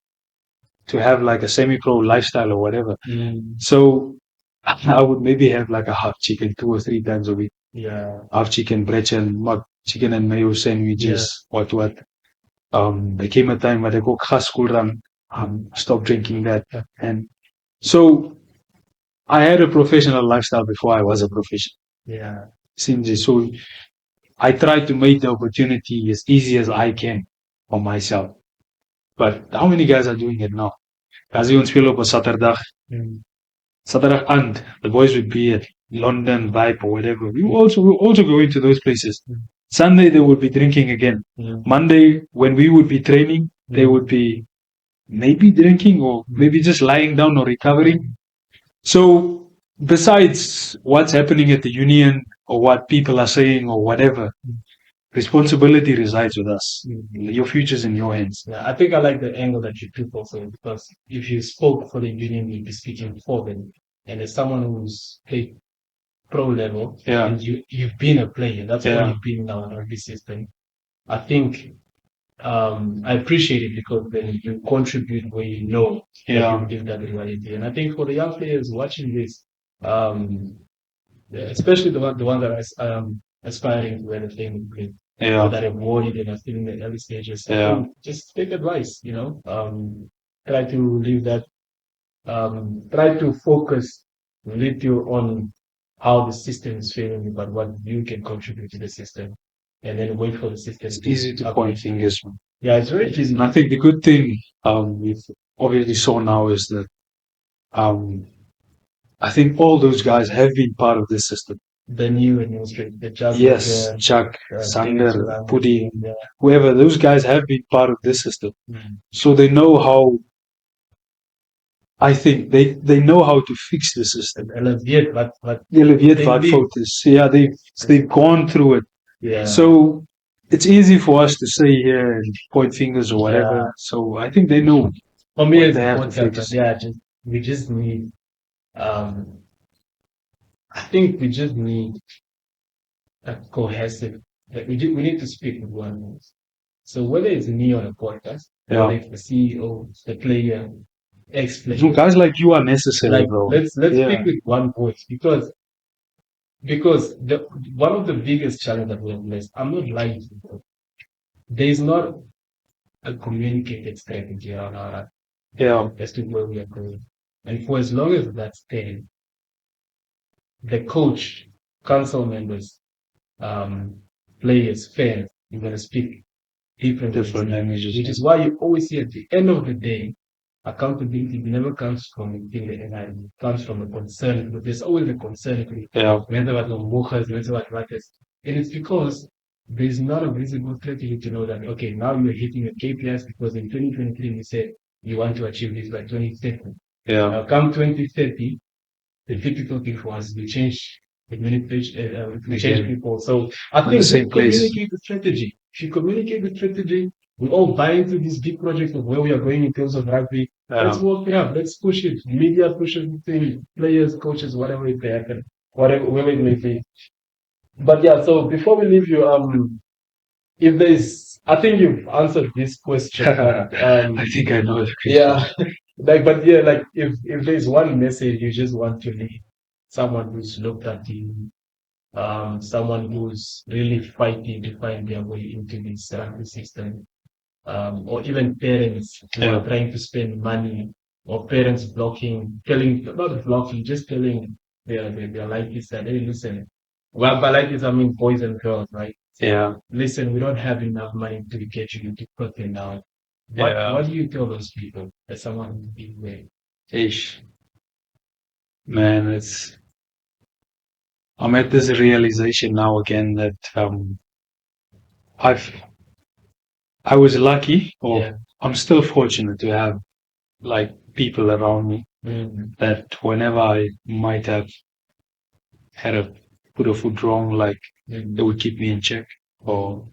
have like a semi-pro lifestyle or whatever. So I would maybe have like a half chicken 2 or 3 times a week. Half chicken, bretchen, chicken and mayo sandwiches, what. There came a time where I go school run, stop drinking that. And so I had a professional lifestyle before I was a professional. So I tried to make the opportunity as easy as I can for myself. But how many guys are doing it now? As we speel op 'n Saterdag. Saturday and the boys would be at London, Vibe or whatever. We will also go into those places. Sunday they would be drinking again. Monday when we would be training, they would be maybe drinking or maybe just lying down or recovering. So besides what's happening at the union or what people are saying or whatever, responsibility resides with us. Mhm. Your future's in your hands. Yeah, I think I like the angle that you took also, because if you spoke for the union, you'd be speaking for them. And as someone who's played pro level, Yeah. and you've been a player, that's all Yeah. you've been in our rugby system. I think I appreciate it, because then you contribute where you know that Yeah. you live that reality. And I think for the young players watching this, especially the one that is aspiring to anything with, Yeah. that have worried and are still in the early stages, I Yeah. think just take advice, try to leave that, try to focus little on how the system is failing you, but what you can contribute to the system, and then wait for the system. It's easy to point fingers, man. Yeah, it's very easy. And I think the good thing we've obviously saw now is that I think all those guys have been part of this system. The new administration, the Justice, Yes, Chuck, David Sander, Sulan, Pudding, yeah. whoever, those guys have been part of this system. Mm. So they know how, I think they know how to fix the system. Alleviate what Alleviate they what live. fault is. Yeah, they've gone through it. Yeah. So it's easy for us to say here and point fingers or whatever. Yeah. So I think they know. For me, what it's they have to important, fix. but yeah, we just need, I think we just need a cohesive, like we need to speak with one voice. So whether it's me on a podcast, Yeah. whether it's the CEO, the player, ex-player, So guys like you are necessary, like bro. let's Yeah. speak with one voice, because one of the biggest challenges that we have faced, I'm not lying to you, there is not a communicated strategy around our Yeah. as to where we are going. And for as long as that's there, the coach, council members, players, fans, you're going to speak different languages. Which is why you always see at the end of the day, accountability never comes from within the NI, it comes from a concern. But there's always a concern. Yeah. And it's because there's not a visible strategy to know that, okay, now you're hitting your KPIs because in 2023 you said you want to achieve this by 2030. Yeah. Now, come 2030, the difficult thing for us is we change administration, we change people. So I think same place. communicate the strategy. If you communicate the strategy, we all buy into this big project of where we are going in terms of rugby. Let's work it out. Let's push it. Media pushes it, players, coaches, whatever it may happen, whatever it may be. But yeah, so before we leave you, if there's, I think you've answered this question. I think I know the question. Yeah, but yeah, like if there's one message you just want to leave someone who's looked at you, someone who's really fighting to find their way into this rugby system, or even parents who are trying to spend money, or parents not blocking, just telling their like this, that, hey, listen, well, by like this, I mean boys and girls, right? Yeah. Listen, we don't have enough money to get you into Pukke now. What do you tell those people as someone who's been there? Ish. Man, I'm at this realization now again that I was lucky, or I'm still fortunate to have like people around me that whenever I might have had put a foot wrong, like they would keep me in check or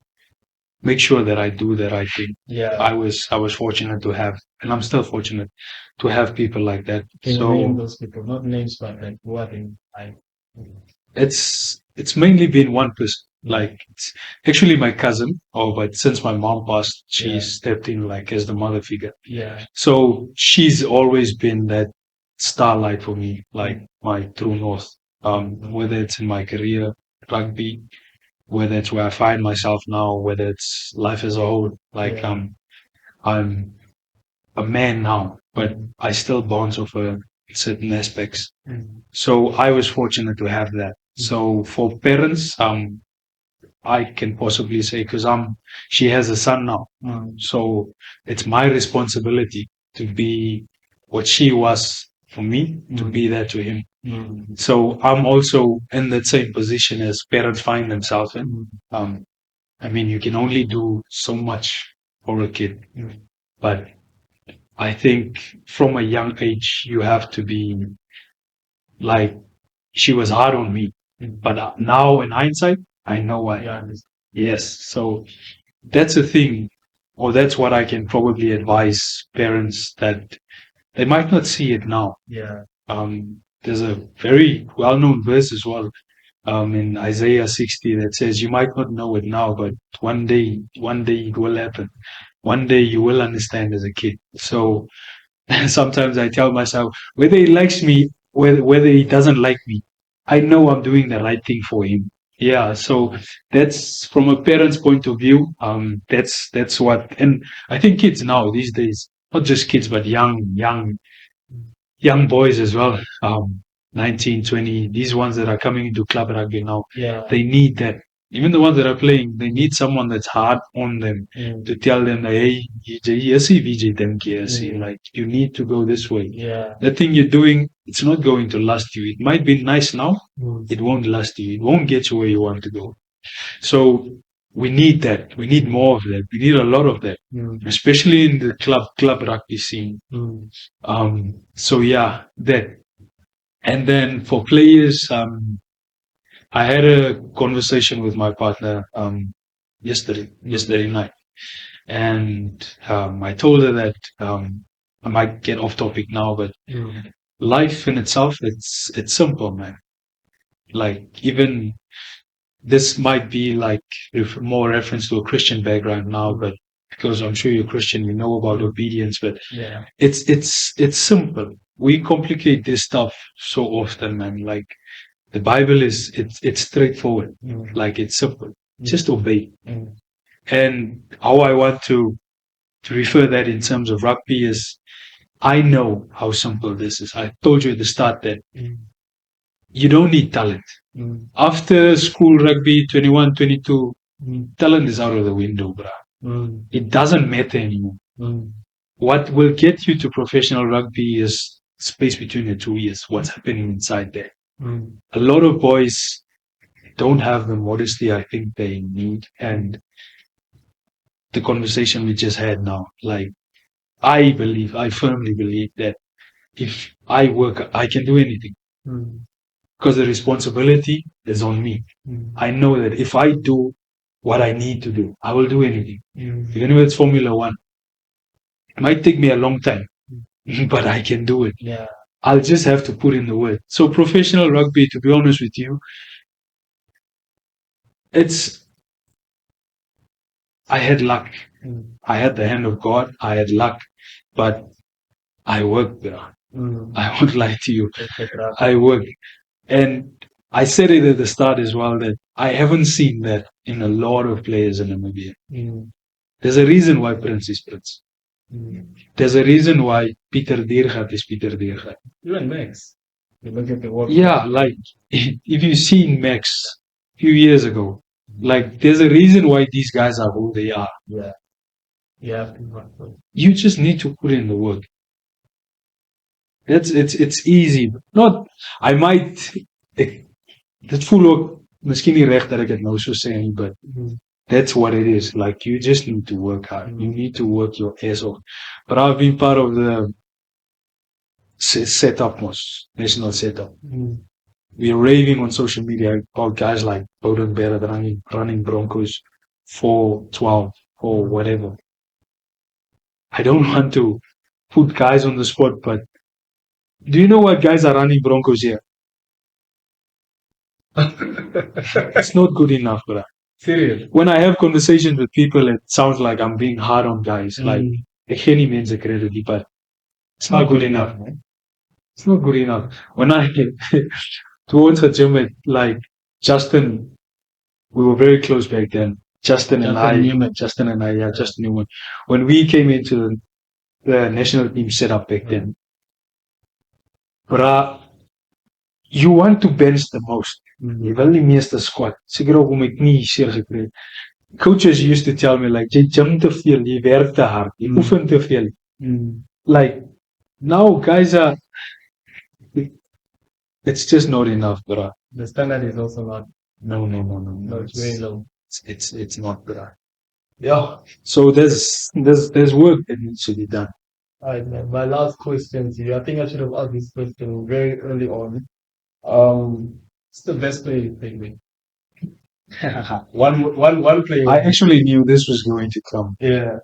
make sure that I do the right thing. Yeah. I was fortunate to have, and I'm still fortunate to have people like that. Can you So name those people, not names, but like who are they? it's mainly been one person. Like it's actually my cousin, but since my mom passed, she stepped in like as the mother figure. Yeah. So she's always been that starlight for me, like my true north. Whether it's in my career, rugby, whether it's where I find myself now, whether it's life as a whole. Like I'm a man now, but I still bounce off certain aspects. So I was fortunate to have that. So for parents, I can possibly say, because she has a son now, so it's my responsibility to be what she was for me, to be there to him. So I'm also in that same position as parents find themselves in. I mean, you can only do so much for a kid, but I think from a young age you have to be like, she was hard on me, but now in hindsight, I know why. Yes. So that's a thing, or that's what I can probably advise parents that they might not see it now. Yeah. There's a very well-known verse as well, in Isaiah 60 that says, "You might not know it now, but one day it will happen. One day you will understand as a kid." So sometimes I tell myself, whether he likes me, whether he doesn't like me, I know I'm doing the right thing for him. Yeah, so that's from a parent's point of view. That's what, and I think kids now these days, not just kids, but young boys as well. 19, 20, these ones that are coming into club rugby now, Yeah. they need that. Even the ones that are playing, they need someone that's hard on them to tell them, hey, VJ, like, you need to go this way. Yeah. The thing you're doing, it's not going to last you. It might be nice now, it won't last you. It won't get you where you want to go. So we need that. We need more of that. We need a lot of that, especially in the club rugby scene. So yeah, that. And then for players, I had a conversation with my partner yesterday night, and I told her that I might get off topic now, but life in itself, it's simple, man. Like, even this might be like more reference to a Christian background now, but because I'm sure you're Christian, you know about obedience, but Yeah. it's simple. We complicate this stuff so often, man. Like, the Bible it's straightforward. Like, it's simple. Just obey. And how I want to refer that in terms of rugby is, I know how simple this is. I told you at the start that you don't need talent. After school rugby, 21, 22, talent is out of the window, bruh. It doesn't matter anymore. What will get you to professional rugby is space between the 2 ears, what's happening inside there. A lot of boys don't have the modesty I think they need. And the conversation we just had now, like, I firmly believe that if I work, I can do anything. Because the responsibility is on me. I know that if I do what I need to do, I will do anything. Even if it's Formula One, it might take me a long time, but I can do it. Yeah. I'll just have to put in the work. So professional rugby, to be honest with you, I had luck. I had the hand of God. I had luck, but I worked there. I won't lie to you. I worked. And I said it at the start as well, that I haven't seen that in a lot of players in Namibia. There's a reason why Prince is Prince. There's a reason why Peter Diergaardt is Peter Diergaardt. Even Max. You look at the work. Yeah, like, if you've seen Max a few years ago, like, there's a reason why these guys are who they are. Yeah. Yeah. You just need to put in the work. It's easy. Not, I might, dit voel ook miskien nie reg dat ek dit nou so sê nie, but that's what it is. Like, you just need to work hard. You need to work your ass off. But I've been part of the setup, national setup. We're raving on social media about guys like Bowden Barrett running Broncos 4-12 or whatever. I don't want to put guys on the spot, but do you know what guys are running Broncos here? It's not good enough, bro. Serious. When I have conversations with people, it sounds like I'm being hard on guys. Like, ek gee nie mense credit, but it's not good enough. It's not good enough. When I towards the gym with, like, Justin, we were very close back then. Justin Newman. When we came into the national team setup back then, but you want to bench the most. Jy wil nie meeste squat. Seker ook om ek nie seer gekry. Coaches used to tell me, like, jy gym te veel, jy werk te hard, jy oefen te veel. Like, now guys are, it's just not enough, bro. The standard is also not. No. No, it's very low. It's not, bro. Yeah. So there's work that needs to be done. Alright, man. My last question to you. I think I should have asked this question very early on. What's the best player you played with? One player. I actually knew this was going to come. Yeah.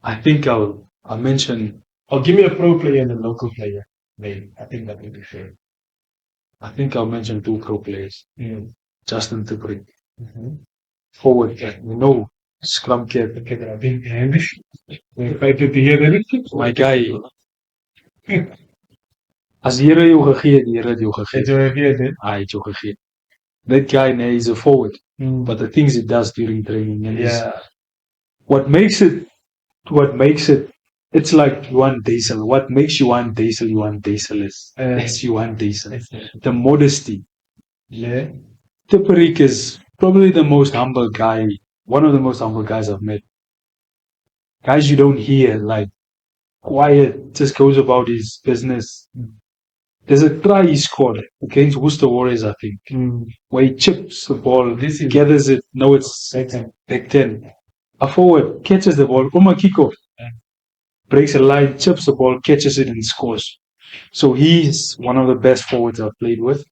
I think I'll mention. Or give me a pro player and a local player. Maybe. I think that would be fair. I think I'll mention 2 pro players. Justin Tupri, Mm-hmm. forward. No, scrum kid. Okay, that are big hand. We're excited to hear that. My guy. As die Here jou gegee het, die Here het jou gegee. Het jy geweet dit? Hy het jou gegee. That guy, nee, he's a forward. But the things he does during training and Yeah. what makes it, it's like Johan Diergaardt. What makes Johan Diergaardt is Johan Diergaardt. The modesty. Yeah. Tipperik is probably the most humble guy, one of the most humble guys I've met. Guys you don't hear, like, quiet, just goes about his business. There's a try he scored against Worcester Warriors, I think, where he chips the ball, gathers it. No, it's back 10. A forward catches the ball, kickoff, breaks a line, chips the ball, catches it, and scores. So he's one of the best forwards I've played with.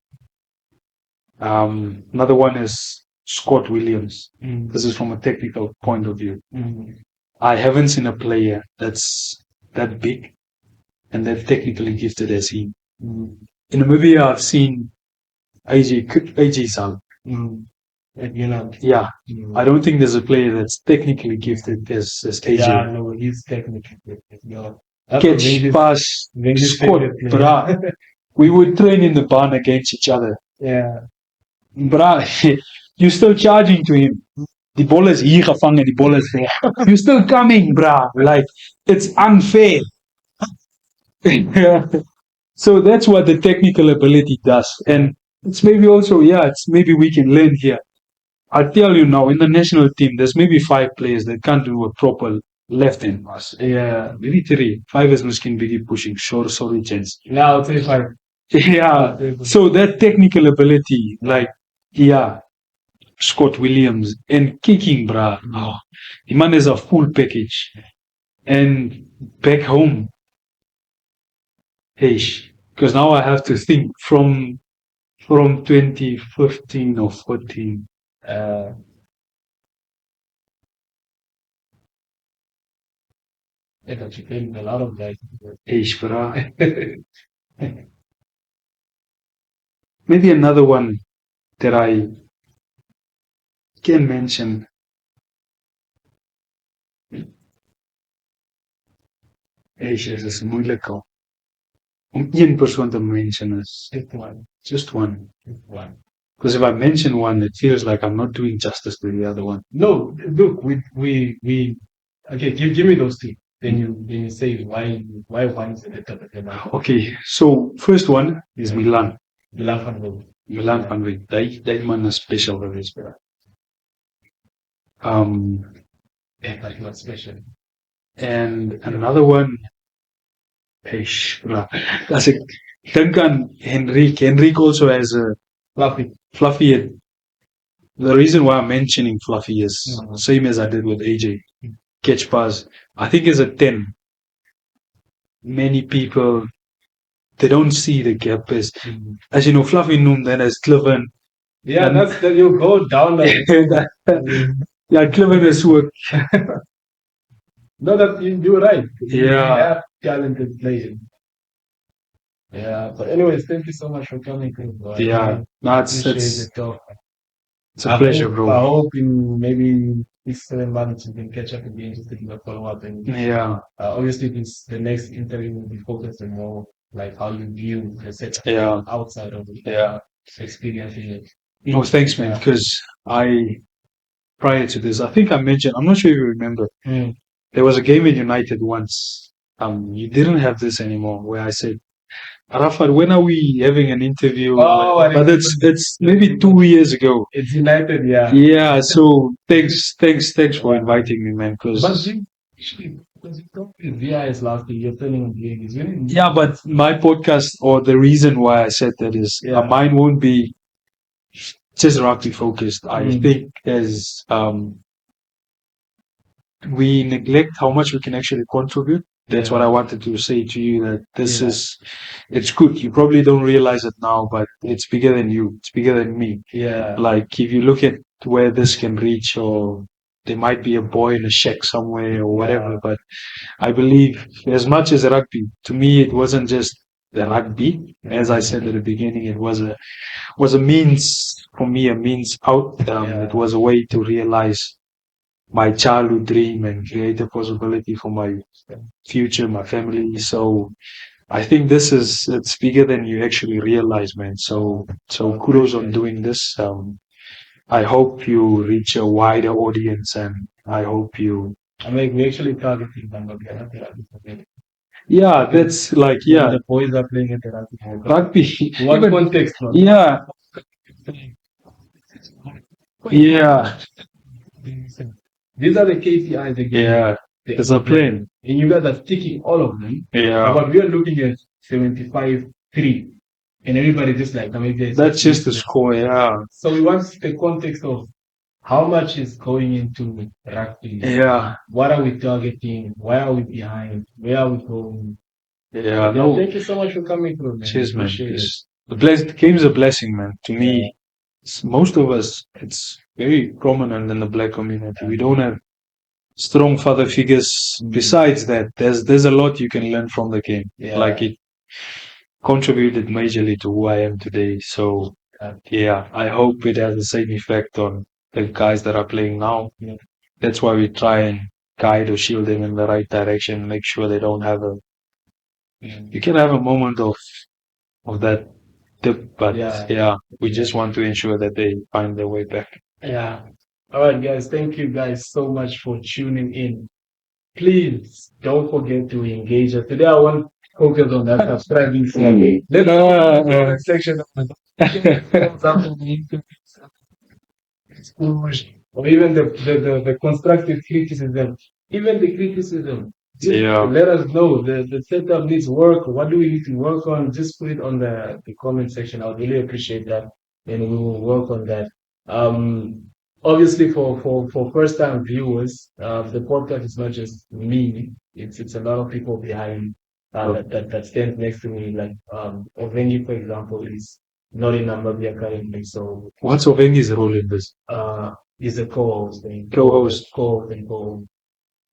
Another one is Scott Williams. This is from a technical point of view. I haven't seen a player that's that big and that technically gifted as him. In Namibia, I've seen AJ Sal. Yeah, I don't think there's a player that's technically gifted as AJ. Yeah, no, he's technically gifted. Yeah. Catch, pass, score, brah. We would train in the barn against each other. Yeah. Brah, you're still charging to him. The ball is hier gevangen, the ball is there. You're still coming, brah. Like, it's unfair. So that's what the technical ability does. And it's maybe also, it's maybe we can learn here. I tell you now, in the national team, there's maybe 5 players that can't do a proper left hand pass. Yeah. Maybe 3. 5 is misschien biggie pushing. Sorry, chance. Now, 5. Yeah. So that technical ability, like, Scott Williams and kicking, brah. Oh, the man is a full package. And back home, because now I have to think from 2015 or 14. That you played a lot of guys. Maybe another one that I can mention. Dit is moeilijk al. Om 1 persoon te mention is just one. Because if I mention one, it feels like I'm not doing justice to the other one. No, look, we okay. Give me those 2. Then you say why one is at the top of your mind. Okay, so first one is Milan. Milan van Wyk. That man is special for this. But he was special. And another one, as ik denk aan Henrique also has a Fluffy. The reason why I'm mentioning Fluffy is same as I did with AJ. Catch pass. I think is a 10. Many people, they don't see the gap as you know, Fluffy noem then as Cliven. Yeah, that's that you go down like yeah, Cliven is work. No, that you're right. Yeah. You have talented players. Yeah, but anyways, thank you so much for coming. Yeah, it's a pleasure, bro. I hope in maybe this 7 months we can catch up and be interested in a follow-up. And obviously, the next interview will be focused on more like how you view the setup outside of experiencing it. No, thanks, man. Because prior to this, I think I mentioned, I'm not sure if you remember, there was a game in United once. You didn't have this anymore, where I said, Arafat, when are we having an interview? But it's maybe 2 years ago. It's United, yeah. Yeah, so thanks for inviting me, man. Because you talked with VIS last year, you're telling me. Yeah, but my podcast, or the reason why I said that is, mine won't be just rugby focused. I think as we neglect how much we can actually contribute That's what I wanted to say to you, that this is, it's good. You probably don't realize it now, but it's bigger than you. It's bigger than me. Yeah. Like, if you look at where this can reach, or there might be a boy in a shack somewhere or whatever, but I believe as much as rugby, to me, it wasn't just the rugby. As I said at the beginning, it was a means for me, a means out. It was a way to realize my childhood dream and create a possibility for my future, my family. So I think it's bigger than you actually realize, man. So kudos on doing this. I hope you reach a wider audience, and I hope you. I mean, we actually targeting them, but Yeah, that's like, yeah, the boys are playing at the rugby. rugby. What Even- context? No? Yeah. Yeah. These are the KPIs again. Yeah. There's a plan. And you guys are ticking all of them. Yeah. But we are looking at 75-3. And everybody just like, maybe That's just the score, yeah. So we want the context of how much is going into rugby. Yeah. What are we targeting? Why are we behind? Where are we going? Yeah. No. Thank you so much for coming through, man. Cheers, man. Appreciate it. The game's a blessing, man. To me, most of us, it's very prominent in the black community. We don't have strong father figures. Besides that, there's a lot you can learn from the game. Yeah. Like, it contributed majorly to who I am today. So yeah, I hope it has the same effect on the guys that are playing now. Yeah. That's why we try and guide or shield them in the right direction, make sure they don't have you can have a moment of that dip, but we just want to ensure that they find their way back. Yeah. All right, guys. Thank you guys so much for tuning in. Please don't forget to engage us. Today I want to focus on that subscribing section. Let's go to the comment section or even the constructive criticism. Even the criticism. Just let us know the setup needs work. What do we need to work on? Just put it on the comment section. I would really appreciate that, and we will work on that. Obviously, for first time viewers, the podcast is not just me. It's a lot of people behind that stand next to me. Like Ovengi, for example, is not in Namibia currently. So what's Ovengi's role in this? He's a co-host. Co-host.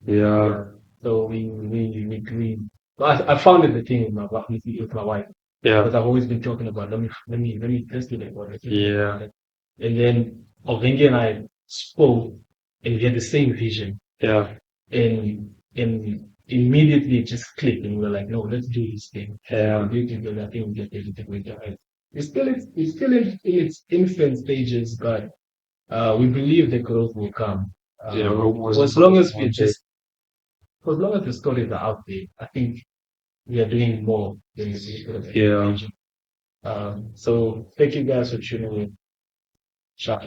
Yeah. So I founded the thing with my wife. Yeah. Because I've always been talking about let me test it about it. Yeah. And then Ovengi and I spoke, and we had the same vision. Yeah. And immediately it just clicked, and we were like, no, let's do this thing. Yeah. I think we get everything with it. It's still in its infant stages, but we believe the growth will come. As long as the stories are out there, I think we are doing more than we. So thank you guys for tuning in. Ciao.